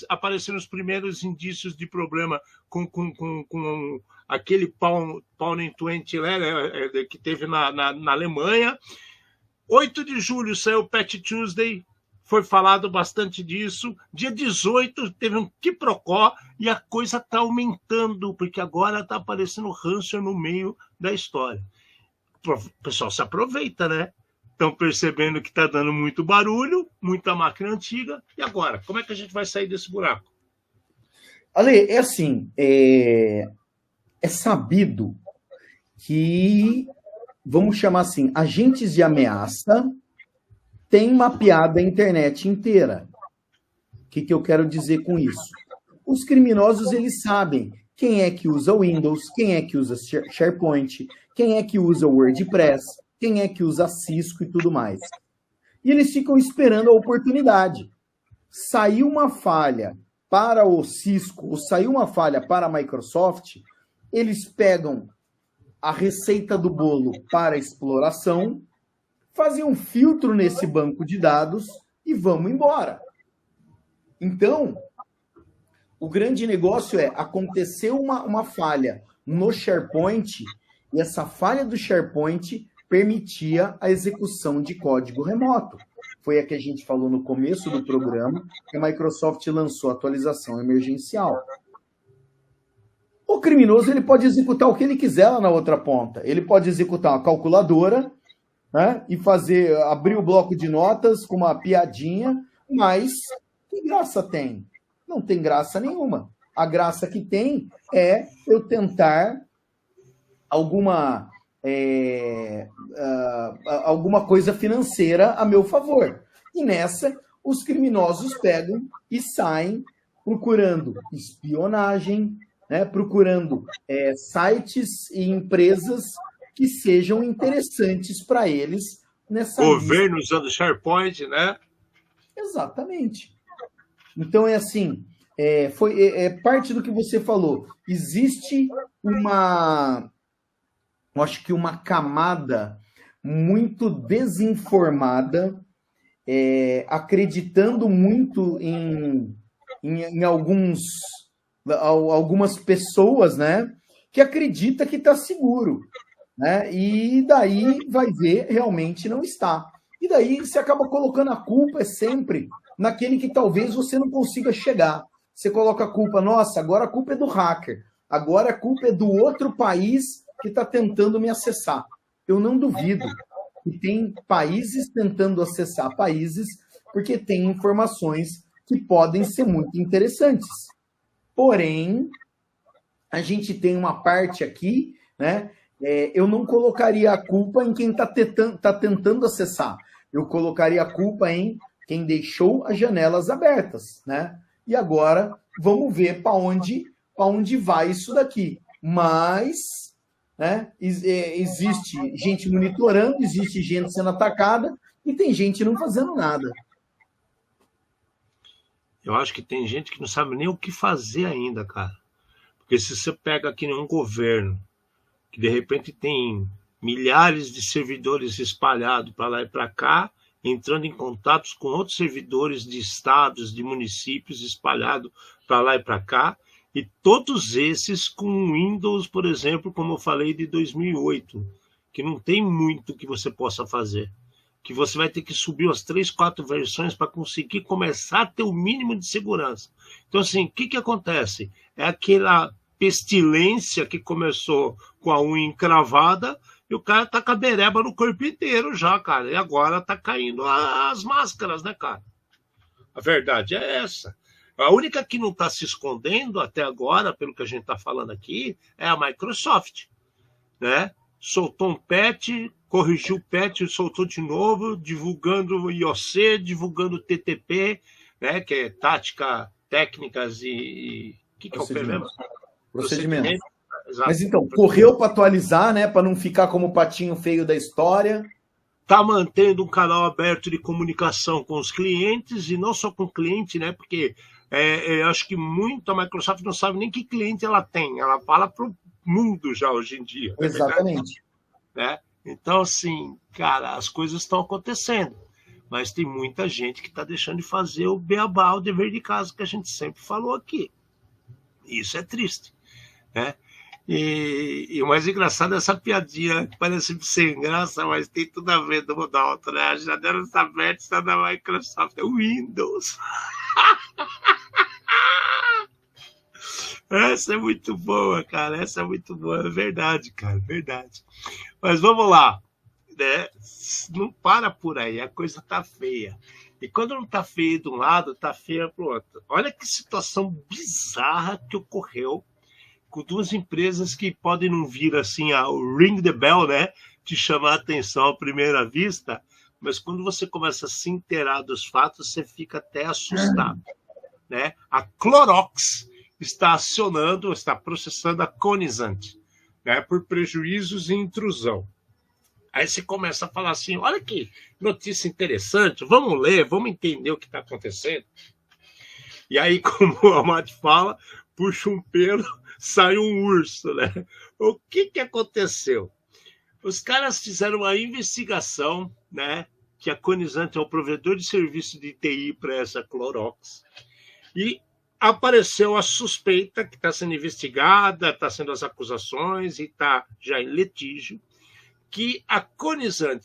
S2: apareceram os primeiros indícios de problema com aquele Pawning 20 que teve na Alemanha. 8 de julho saiu o Patch Tuesday. Foi falado bastante disso. Dia 18 teve um quiprocó e a coisa está aumentando, porque agora está aparecendo ransomware no meio da história. O pessoal se aproveita, né? Estão percebendo que está dando muito barulho, muita máquina antiga. E agora? Como é que a gente vai sair desse buraco?
S3: Ale, é assim, é sabido que, vamos chamar assim, agentes de ameaça têm mapeado a internet inteira. O que eu quero dizer com isso? Os criminosos, eles sabem quem é que usa Windows, quem é que usa SharePoint, quem é que usa WordPress, quem é que usa Cisco e tudo mais. E eles ficam esperando a oportunidade. Saiu uma falha para o Cisco, ou saiu uma falha para a Microsoft, eles pegam a receita do bolo para exploração, fazem um filtro nesse banco de dados e vamos embora. Então, o grande negócio é, aconteceu uma falha no SharePoint, e essa falha do SharePoint permitia a execução de código remoto. Foi a que a gente falou no começo do programa, que a Microsoft lançou a atualização emergencial. O criminoso, ele pode executar o que ele quiser lá na outra ponta. Ele pode executar uma calculadora, né, e abrir o bloco de notas com uma piadinha, mas que graça tem? Não tem graça nenhuma. A graça que tem é eu tentar alguma coisa financeira a meu favor. E nessa, os criminosos pegam e saem procurando espionagem, né, procurando sites e empresas que sejam interessantes para eles nessa
S2: governo usando SharePoint, né?
S3: Exatamente. Então, é assim, parte do que você falou. Existe eu acho que uma camada muito desinformada, acreditando muito em algumas pessoas, né, que acredita que está seguro, né, e daí vai ver, realmente não está. E daí você acaba colocando a culpa sempre naquele que talvez você não consiga chegar. Você coloca a culpa, nossa, agora a culpa é do hacker, agora a culpa é do outro país que está tentando me acessar. Eu não duvido que tem países tentando acessar países porque tem informações que podem ser muito interessantes. Porém, a gente tem uma parte aqui, né? Eu não colocaria a culpa em quem está tentando acessar. Eu colocaria a culpa em quem deixou as janelas abertas, né? E agora vamos ver para onde vai isso daqui. Mas, né, existe gente monitorando, existe gente sendo atacada e tem gente não fazendo nada.
S2: Eu acho que tem gente que não sabe nem o que fazer ainda, cara. Porque se você pega aqui um governo que de repente tem milhares de servidores espalhados para lá e para cá, entrando em contatos com outros servidores de estados, de municípios espalhados para lá e para cá, e todos esses com Windows, por exemplo, como eu falei, de 2008, que não tem muito que você possa fazer, que você vai ter que subir as 3, 4 versões para conseguir começar a ter o mínimo de segurança. Então, assim, o que acontece? É aquela pestilência que começou com a unha encravada, e o cara tá com a bereba no corpo inteiro já, cara. E agora tá caindo as máscaras, né, cara? A verdade é essa. A única que não está se escondendo até agora, pelo que a gente está falando aqui, é a Microsoft, né? soltou um patch, corrigiu o patch, soltou de novo, divulgando o IOC, divulgando o TTP, né, que é tática, técnicas e o que é o P mesmo?
S3: Procedimento.
S2: Exato.
S3: Mas então, correu para atualizar, né, para não ficar como o patinho feio da história.
S2: Está mantendo um canal aberto de comunicação com os clientes, e não só com o cliente, né? Porque eu acho que muito a Microsoft não sabe nem que cliente ela tem. Ela fala para o mundo já hoje em dia.
S3: Exatamente.
S2: Né? Então, assim, cara, as coisas estão acontecendo. Mas tem muita gente que está deixando de fazer o beabá, o dever de casa que a gente sempre falou aqui. Isso é triste, né? E o mais engraçado é essa piadinha que parece sem graça, mas tem tudo a ver do Mudalto, né? Já deram essa vertição da Microsoft, é o Windows. Essa é muito boa, cara. Essa é muito boa, é verdade, cara, verdade. Mas vamos lá, né? Não para por aí, a coisa tá feia. E quando não tá feia de um lado, tá feia pro outro. Olha que situação bizarra que ocorreu com duas empresas que podem não vir assim ao ring the bell, né? Te chamar a atenção à primeira vista, mas quando você começa a se inteirar dos fatos, você fica até assustado, né? A Clorox está processando a Cognizant, né? Por prejuízos e intrusão. Aí você começa a falar assim, olha que notícia interessante, vamos ler, vamos entender o que está acontecendo. E aí, como o Amado fala, puxa um pelo, sai um urso, né? O que aconteceu? Os caras fizeram uma investigação, né? Que a Cognizant é o provedor de serviço de TI para essa Clorox. E apareceu a suspeita que está sendo investigada, está sendo as acusações e está já em litígio, que a Cognizant,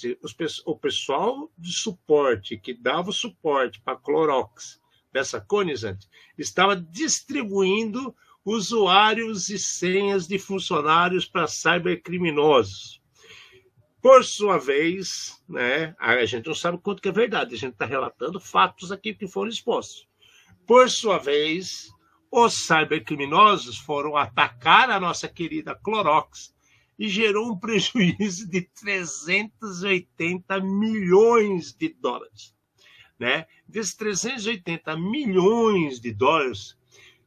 S2: o pessoal de suporte, que dava o suporte para a Clorox, dessa Cognizant, estava distribuindo usuários e senhas de funcionários para cybercriminosos. Por sua vez, né, a gente não sabe quanto que é verdade, a gente está relatando fatos aqui que foram expostos. Por sua vez, os cybercriminosos foram atacar a nossa querida Clorox e gerou um prejuízo de 380 milhões de dólares. Né? Desses 380 milhões de dólares,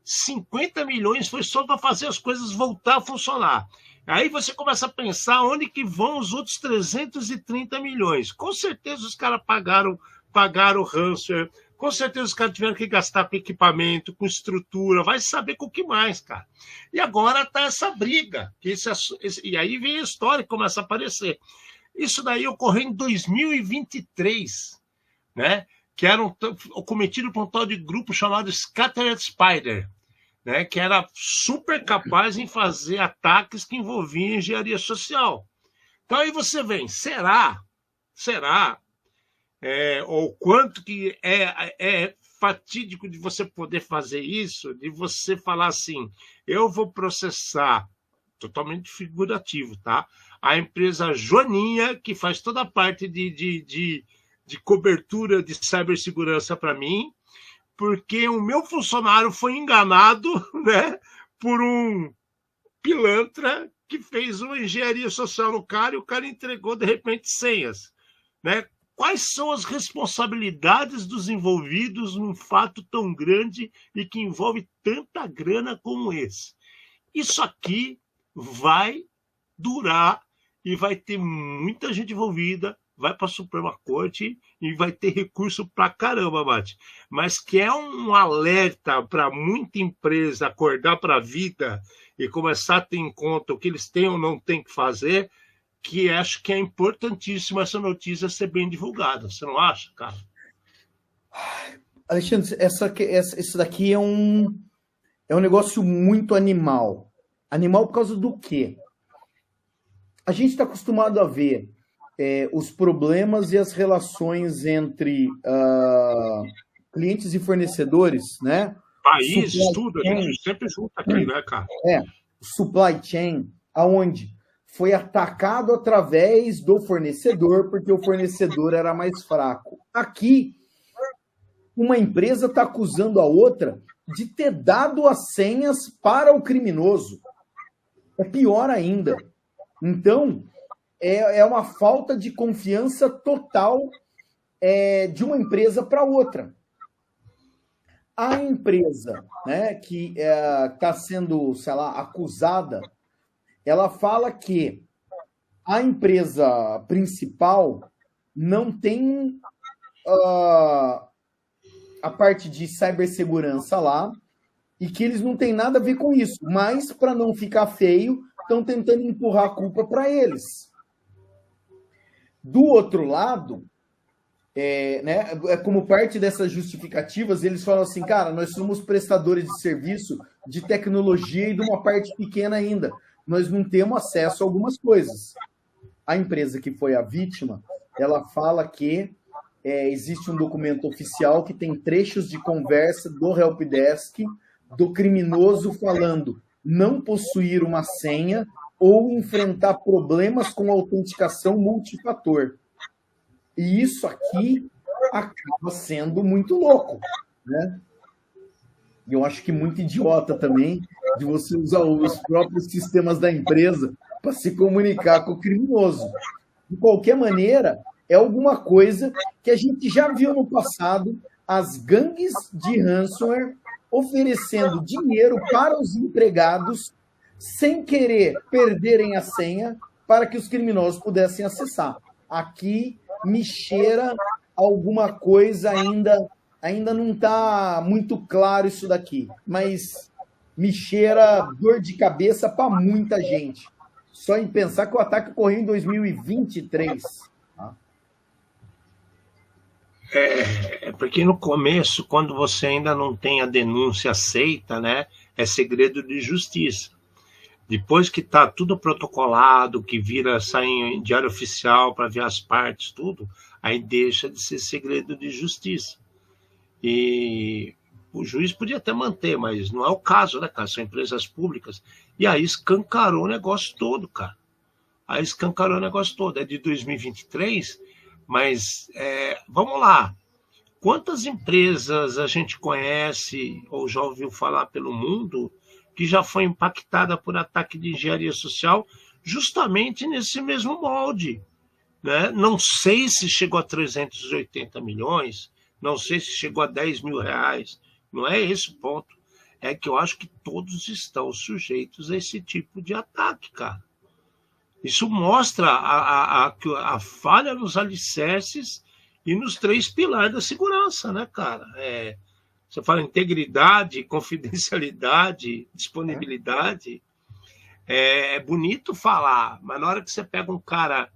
S2: 50 milhões foi só para fazer as coisas voltar a funcionar. Aí você começa a pensar onde que vão os outros 330 milhões. Com certeza os caras pagaram o ransomware, com certeza os caras tiveram que gastar com equipamento, com estrutura, vai saber com o que mais, cara. E agora está essa briga. E aí vem a história que começa a aparecer. Isso daí ocorreu em 2023, né? Que era cometido por um tal de grupo chamado Scattered Spider, né? Que era super capaz em fazer ataques que envolviam engenharia social. Então aí você vem, será ou quanto que é fatídico de você poder fazer isso, de você falar assim, eu vou processar, totalmente figurativo, tá? A empresa Joaninha, que faz toda a parte de cobertura de cibersegurança para mim, porque o meu funcionário foi enganado, né, por um pilantra que fez uma engenharia social no cara e o cara entregou, de repente, senhas, né? Quais são as responsabilidades dos envolvidos num fato tão grande e que envolve tanta grana como esse? Isso aqui vai durar e vai ter muita gente envolvida, vai para a Suprema Corte e vai ter recurso para caramba, Mate. Mas que é um alerta para muita empresa acordar para a vida e começar a ter em conta o que eles têm ou não têm que fazer, que acho que é importantíssimo essa notícia ser bem divulgada. Você não acha, cara?
S3: Alexandre, isso daqui é um negócio muito animal. Animal por causa do quê? A gente está acostumado a ver os problemas e as relações entre clientes e fornecedores, né?
S2: Países, tudo, a gente sempre junta aqui, né, cara?
S3: Supply chain, aonde foi atacado através do fornecedor, porque o fornecedor era mais fraco. Aqui, uma empresa está acusando a outra de ter dado as senhas para o criminoso. É pior ainda. Então, é uma falta de confiança total de uma empresa para outra. A empresa, né, que está sendo, sei lá, acusada, ela fala que a empresa principal não tem a parte de cibersegurança lá e que eles não têm nada a ver com isso, mas para não ficar feio, estão tentando empurrar a culpa para eles. Do outro lado, né, como parte dessas justificativas, eles falam assim, cara, nós somos prestadores de serviço de tecnologia e de uma parte pequena ainda. Nós não temos acesso a algumas coisas. A empresa que foi a vítima, ela fala que existe um documento oficial que tem trechos de conversa do helpdesk do criminoso falando não possuir uma senha ou enfrentar problemas com autenticação multifator. E isso aqui acaba sendo muito louco, né? E eu acho que muito idiota também de você usar os próprios sistemas da empresa para se comunicar com o criminoso. De qualquer maneira, é alguma coisa que a gente já viu no passado, as gangues de ransomware oferecendo dinheiro para os empregados sem querer perderem a senha para que os criminosos pudessem acessar. Aqui me cheira alguma coisa ainda não está muito claro isso daqui, mas me cheira dor de cabeça para muita gente. Só em pensar que o ataque ocorreu em 2023. Tá?
S2: Porque no começo, quando você ainda não tem a denúncia aceita, né, é segredo de justiça. Depois que está tudo protocolado, que sai em diário oficial para ver as partes, tudo, aí deixa de ser segredo de justiça. E o juiz podia até manter, mas não é o caso, né, cara? São empresas públicas. E aí escancarou o negócio todo, cara. Aí escancarou o negócio todo. É de 2023, mas vamos lá. Quantas empresas a gente conhece ou já ouviu falar pelo mundo que já foi impactada por ataque de engenharia social justamente nesse mesmo molde, né? Não sei se chegou a 380 milhões, não sei se chegou a 10 mil reais, não é esse o ponto. É que eu acho que todos estão sujeitos a esse tipo de ataque, cara. Isso mostra a falha nos alicerces e nos 3 pilares da segurança, né, cara? Você fala integridade, confidencialidade, disponibilidade. É bonito falar, mas na hora que você pega um cara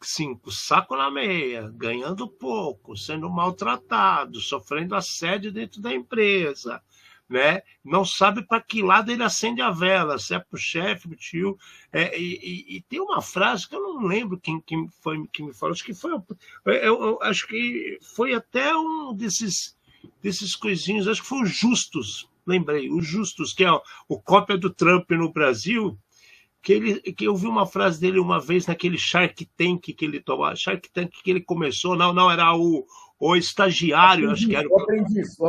S2: assim, com o saco na meia, ganhando pouco, sendo maltratado, sofrendo assédio dentro da empresa, né? Não sabe para que lado ele acende a vela, se é para o chefe, para o tio. E tem uma frase que eu não lembro quem foi que me falou, acho que foi até um desses coisinhos, acho que foi o Justus, lembrei, o Justus, que é o cópia do Trump no Brasil, que eu vi uma frase dele uma vez naquele Shark Tank que ele tomou, Shark Tank que ele começou, não, era o estagiário, acho que era
S3: o aprendiz.
S2: O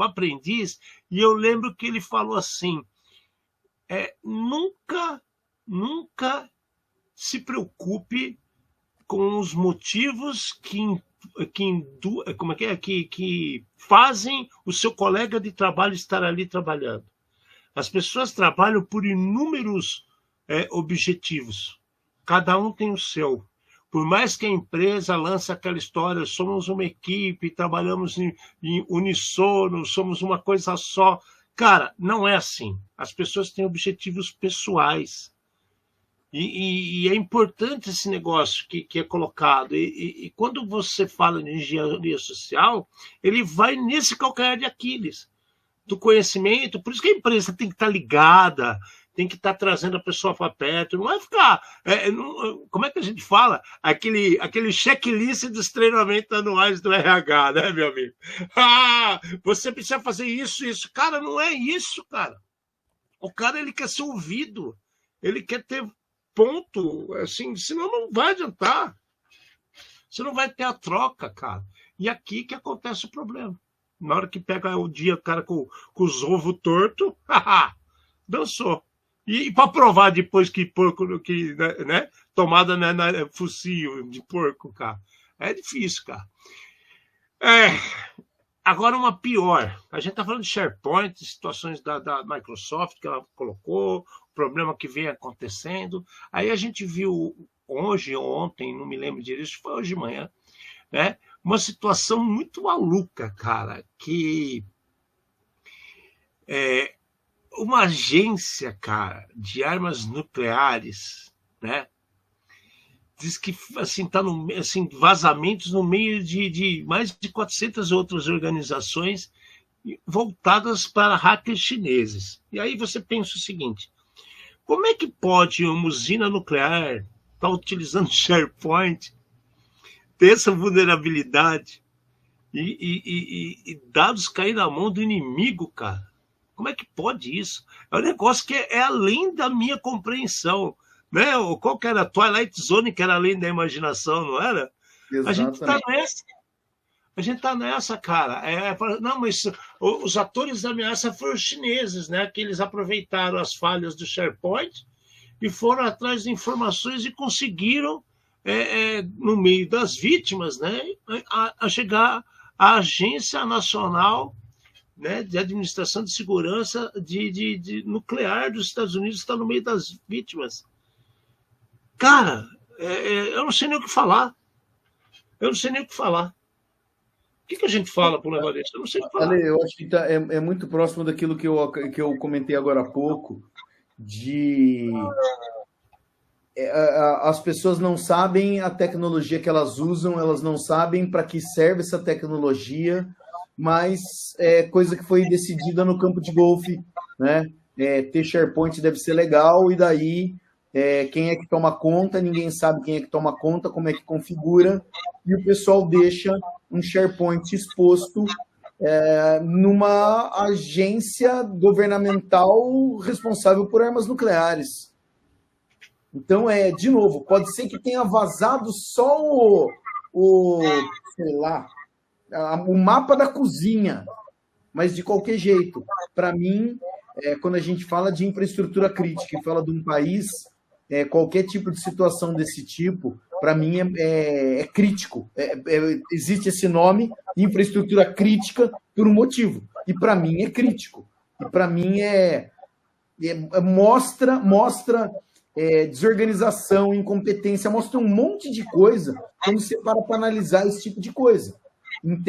S2: aprendiz, e eu lembro que ele falou assim, nunca se preocupe com os motivos que fazem o seu colega de trabalho estar ali trabalhando. As pessoas trabalham por inúmeros objetivos. Cada um tem o seu. Por mais que a empresa lance aquela história, somos uma equipe, trabalhamos em unissono, somos uma coisa só. Cara, não é assim. As pessoas têm objetivos pessoais. E é importante esse negócio que é colocado. E quando você fala de engenharia social, ele vai nesse calcanhar de Aquiles, do conhecimento. Por isso que a empresa tem que estar ligada, tem que estar trazendo a pessoa para perto. Não vai ficar... como é que a gente fala? Aquele checklist dos treinamentos anuais do RH, né, meu amigo? Você precisa fazer isso. Cara, não é isso, cara. O cara, ele quer ser ouvido. Ele quer ter ponto, assim, senão não vai adiantar. Você não vai ter a troca, cara. E aqui que acontece o problema. Na hora que pega o dia, o cara com os ovos tortos, dançou. E para provar depois que porco, que, né, tomada focinho de porco, cara. É difícil, cara. Agora uma pior. A gente está falando de SharePoint, situações da Microsoft que ela colocou, o problema que vem acontecendo. Aí a gente viu hoje ou ontem, não me lembro direito, foi hoje de manhã, né? Uma situação muito maluca, cara, que uma agência, cara, de armas nucleares, né? Diz que assim tá vazamentos no meio de mais de 400 outras organizações voltadas para hackers chineses. E aí você pensa o seguinte: como é que pode uma usina nuclear estar utilizando SharePoint, ter essa vulnerabilidade e dados cair na mão do inimigo, cara? Como é que pode isso? É um negócio que é além da minha compreensão. Né? Qual que era? Twilight Zone, que era além da imaginação, não era? Exatamente. A gente tá nessa, cara. Não, mas os atores da ameaça foram os chineses, né? Que eles aproveitaram as falhas do SharePoint e foram atrás de informações e conseguiram, no meio das vítimas, né? A chegar à Agência Nacional, né, de Administração de Segurança de Nuclear dos Estados Unidos, está no meio das vítimas. Cara, eu não sei nem o que falar. O que a gente fala por um negócio desse? Eu não sei o que falar.
S3: Ale, eu acho que é muito próximo daquilo que eu comentei agora há pouco, as pessoas não sabem a tecnologia que elas usam, elas não sabem para que serve essa tecnologia, mas é coisa que foi decidida no campo de golfe, né? Ter SharePoint deve ser legal, e daí quem é que toma conta, ninguém sabe quem é que toma conta, como é que configura, e o pessoal deixa um SharePoint exposto numa agência governamental responsável por armas nucleares. Então, de novo, pode ser que tenha vazado só sei lá, o mapa da cozinha, mas de qualquer jeito, para mim, quando a gente fala de infraestrutura crítica e fala de um país, qualquer tipo de situação desse tipo, para mim é crítico. Existe esse nome, infraestrutura crítica, por um motivo. E para mim é crítico. E para mim mostra desorganização, incompetência, mostra um monte de coisa quando você para analisar esse tipo de coisa.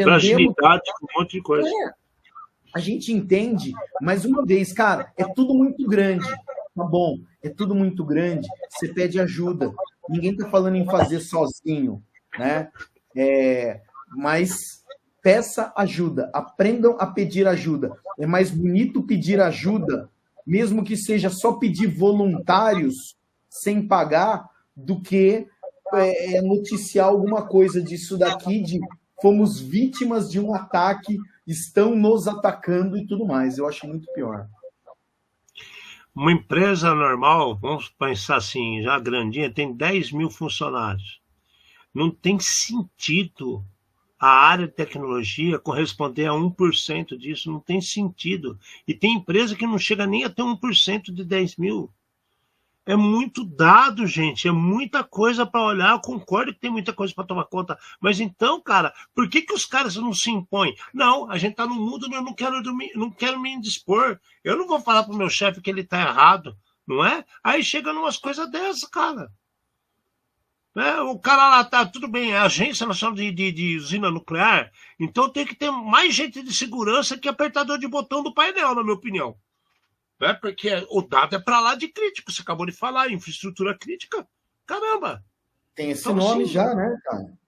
S2: Fragilidade, um monte de coisa.
S3: A gente entende, mais uma vez, cara, é tudo muito grande. Tá bom, é tudo muito grande, você pede ajuda. Ninguém está falando em fazer sozinho, né? Mas peça ajuda, aprendam a pedir ajuda. É mais bonito pedir ajuda, mesmo que seja só pedir voluntários sem pagar, do que noticiar alguma coisa disso daqui, de fomos vítimas de um ataque, estão nos atacando e tudo mais. Eu acho muito pior.
S2: Uma empresa normal, vamos pensar assim, já grandinha, tem 10 mil funcionários. Não tem sentido a área de tecnologia corresponder a 1% disso, não tem sentido. E tem empresa que não chega nem a ter 1% de 10 mil. É muito dado, gente, é muita coisa para olhar. Eu concordo que tem muita coisa para tomar conta. Mas então, cara, por que os caras não se impõem? Não, a gente está no mundo, eu não quero me indispor. Eu não vou falar para o meu chefe que ele está errado, não é? Aí chega numas coisas dessas, cara. O cara lá tá, tudo bem, é a Agência Nacional de Usina Nuclear, então tem que ter mais gente de segurança que apertador de botão do painel, na minha opinião. Porque o dado é para lá de crítico, você acabou de falar, infraestrutura crítica, caramba.
S3: Tem esse nome assim, já, né, cara?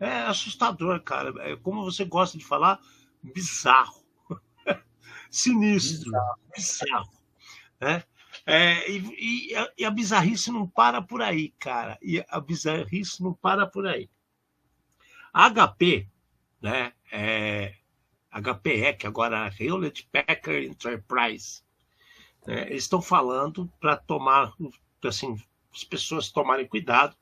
S2: É assustador, cara. Como você gosta de falar, bizarro. Sinistro, bizarro. Né? E a bizarrice não para por aí, cara. A HP, né? HPE, que agora é Hewlett Packard Enterprise, né? Eles estão falando para tomar, assim, as pessoas tomarem cuidado,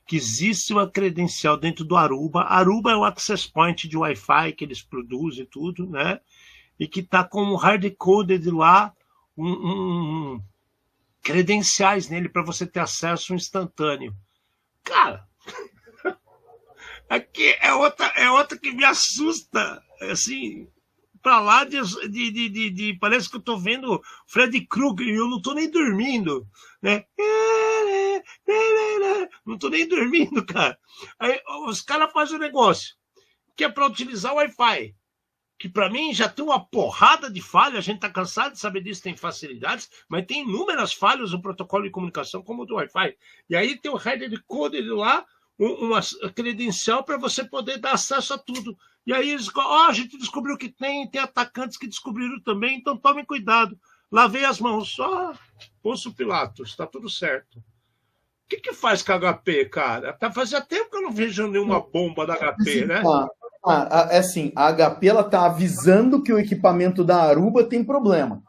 S2: que existe uma credencial dentro do Aruba. Aruba é o access point de Wi-Fi que eles produzem tudo, né? E que está com hard-coded lá credenciais nele para você ter acesso instantâneo. Cara, aqui é outra que me assusta, assim, para lá parece que eu estou vendo Freddy Krueger e eu não estou nem dormindo, né? Não estou nem dormindo, cara. Aí os caras fazem um negócio que é para utilizar o Wi-Fi, que para mim já tem uma porrada de falhas, a gente está cansado de saber disso, tem facilidades, mas tem inúmeras falhas no protocolo de comunicação, como o do Wi-Fi. E aí tem o header code lá, uma credencial para você poder dar acesso a tudo. E aí eles, a gente descobriu que tem atacantes que descobriram também, então tomem cuidado. Lavei as mãos, só Pôncio Pilatos, está tudo certo. O que faz com a HP, cara? Fazia tempo que eu não vejo nenhuma bomba da HP, né?
S3: É assim, a HP ela tá avisando que o equipamento da Aruba tem problema.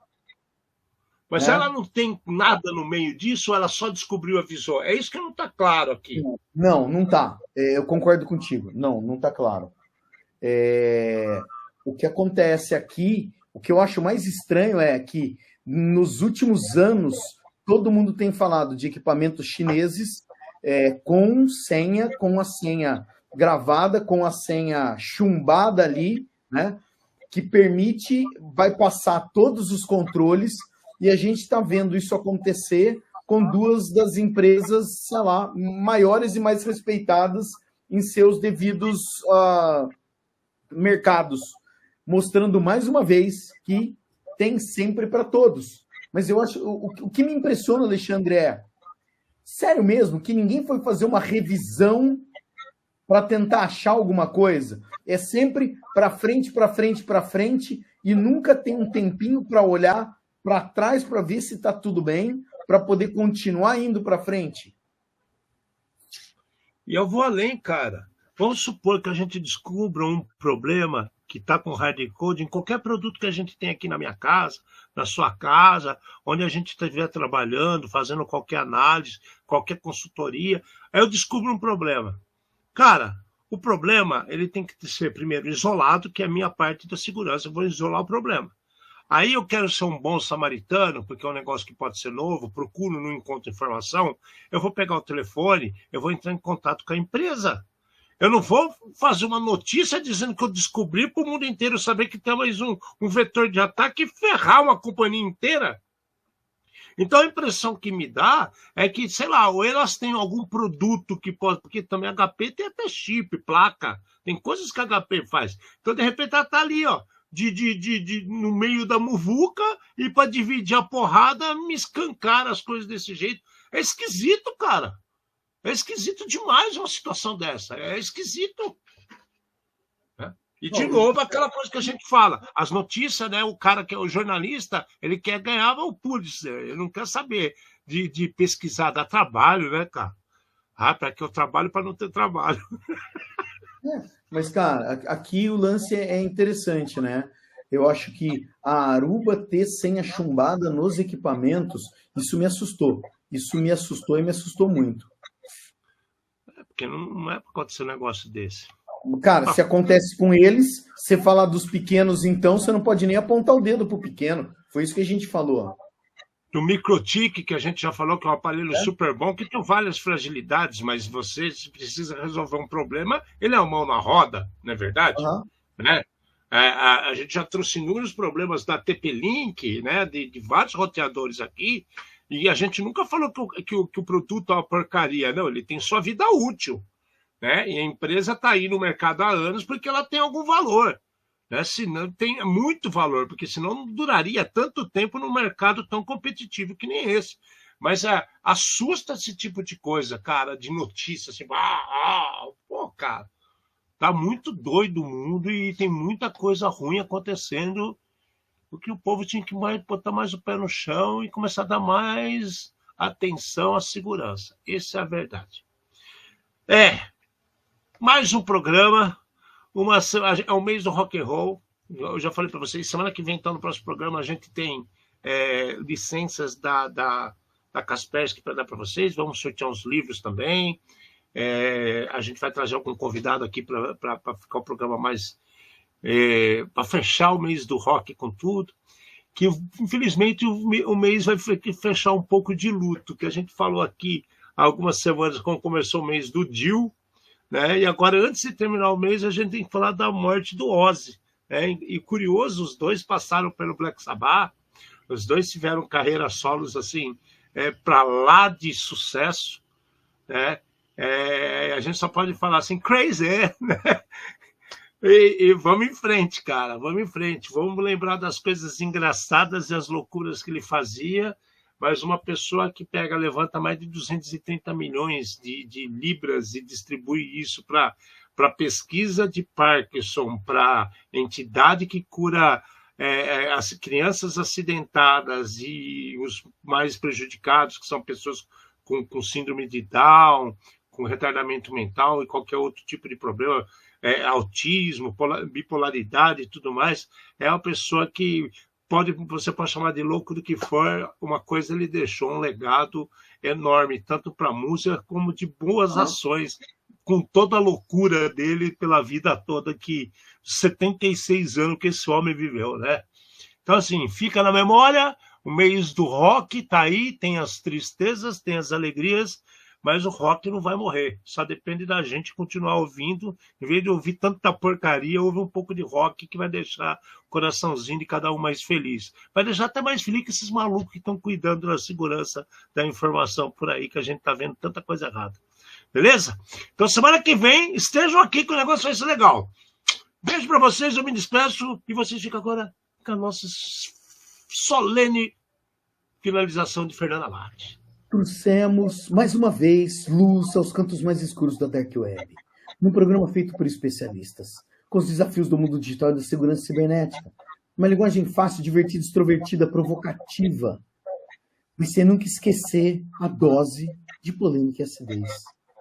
S2: Mas ela não tem nada no meio disso, ou ela só descobriu, avisou? É isso que não está claro aqui.
S3: Não tá. Eu concordo contigo. Não tá claro. O que acontece aqui, o que eu acho mais estranho é que nos últimos anos todo mundo tem falado de equipamentos chineses com a senha gravada, com a senha chumbada ali, né? Que permite, vai passar todos os controles, e a gente está vendo isso acontecer com duas das empresas, sei lá, maiores e mais respeitadas em seus devidos mercados, mostrando mais uma vez que tem sempre para todos. Mas eu acho, o que me impressiona, Alexandre, sério mesmo, que ninguém foi fazer uma revisão para tentar achar alguma coisa. É sempre para frente, para frente, para frente, e nunca tem um tempinho para olhar para trás para ver se está tudo bem, para poder continuar indo para frente.
S2: E eu vou além, cara. Vamos supor que a gente descubra um problema que está com hard code em qualquer produto que a gente tem aqui na minha casa, na sua casa, onde a gente estiver trabalhando, fazendo qualquer análise, qualquer consultoria. Aí eu descubro um problema. Cara, o problema ele tem que ser primeiro isolado, que é a minha parte da segurança. Eu vou isolar o problema. Aí eu quero ser um bom samaritano, porque é um negócio que pode ser novo, procuro, não encontro informação, eu vou pegar o telefone, eu vou entrar em contato com a empresa. Eu não vou fazer uma notícia dizendo que eu descobri para o mundo inteiro saber que tem mais um vetor de ataque e ferrar uma companhia inteira. Então a impressão que me dá é que, sei lá, ou elas têm algum produto que pode, porque também a HP tem até chip, placa, tem coisas que a HP faz. Então, de repente, ela está ali, ó, no meio da muvuca, e para dividir a porrada, me escancar as coisas desse jeito. É esquisito, cara. É esquisito demais uma situação dessa. É esquisito. E, de novo, aquela coisa que a gente fala. As notícias, né? O cara que é o jornalista, ele quer ganhar o Pulitzer. Ele não quer saber de pesquisar, dar trabalho, né, cara? Para que eu trabalho para não ter trabalho.
S3: Mas, cara, aqui o lance é interessante, né? Eu acho que a Aruba ter senha chumbada nos equipamentos, isso me assustou. Isso me assustou e me assustou muito.
S2: Porque não é para acontecer um negócio desse.
S3: Cara, se acontece com eles, você falar dos pequenos, então, você não pode nem apontar o dedo pro pequeno. Foi isso que a gente falou.
S2: Do Microtik, que a gente já falou que é um aparelho super bom, que tem várias fragilidades, mas você precisa resolver um problema, ele é uma mão na roda, não é verdade? Né? A gente já trouxe inúmeros problemas da TP-Link, né? de vários roteadores aqui, e a gente nunca falou que o produto é uma porcaria, não, ele tem sua vida útil. Né? E a empresa está aí no mercado há anos porque ela tem algum valor. Né? Senão, tem muito valor, porque senão não duraria tanto tempo num mercado tão competitivo que nem esse. Mas assusta esse tipo de coisa, cara, de notícia, assim, pô, cara, tá muito doido o mundo e tem muita coisa ruim acontecendo, porque o povo tinha que botar mais o pé no chão e começar a dar mais atenção à segurança. Essa é a verdade. Mais um programa. É o mês do rock and roll. Eu já falei para vocês, semana que vem, então, no próximo programa, a gente tem licenças da Kaspersky para dar para vocês. Vamos sortear uns livros também. A gente vai trazer algum convidado aqui para ficar o programa mais... para fechar o mês do rock com tudo. que infelizmente o mês vai fechar um pouco de luto, que a gente falou aqui há algumas semanas, quando começou o mês do Dio, né? E agora, antes de terminar o mês, a gente tem que falar da morte do Ozzy, né? E curioso, os dois passaram pelo Black Sabbath, os dois tiveram carreiras solos assim, para lá de sucesso, né? A gente só pode falar assim, crazy, né? E vamos em frente, cara, vamos em frente. Vamos lembrar das coisas engraçadas e as loucuras que ele fazia, mas uma pessoa que levanta mais de 230 milhões de libras e distribui isso para pesquisa de Parkinson, para entidade que cura as crianças acidentadas e os mais prejudicados, que são pessoas com síndrome de Down, com retardamento mental e qualquer outro tipo de problema, autismo, bipolaridade e tudo mais. É uma pessoa que você pode chamar de louco do que for, uma coisa ele deixou, um legado enorme, tanto para a música como de boas ações, com toda a loucura dele pela vida toda, que 76 anos que esse homem viveu, né? Então, assim, fica na memória, o mês do rock tá aí, tem as tristezas, tem as alegrias, mas o rock não vai morrer, só depende da gente continuar ouvindo, em vez de ouvir tanta porcaria, ouve um pouco de rock que vai deixar o coraçãozinho de cada um mais feliz. Vai deixar até mais feliz que esses malucos que estão cuidando da segurança da informação por aí, que a gente tá vendo tanta coisa errada. Beleza? Então semana que vem, estejam aqui que o negócio vai ser legal. Beijo para vocês, eu me despeço e vocês ficam agora com a nossa solene finalização de Fernanda Lage.
S3: Trouxemos, mais uma vez, luz aos cantos mais escuros da Dark Web, num programa feito por especialistas, com os desafios do mundo digital e da segurança cibernética. Uma linguagem fácil, divertida, extrovertida, provocativa, mas sem nunca esquecer a dose de polêmica e acidez.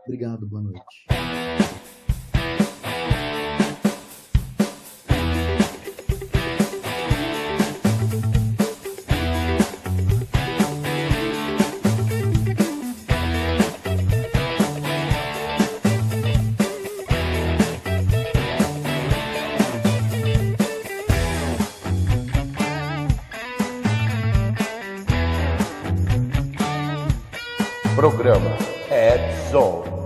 S3: Obrigado, boa noite.
S1: Programa Ed Zone.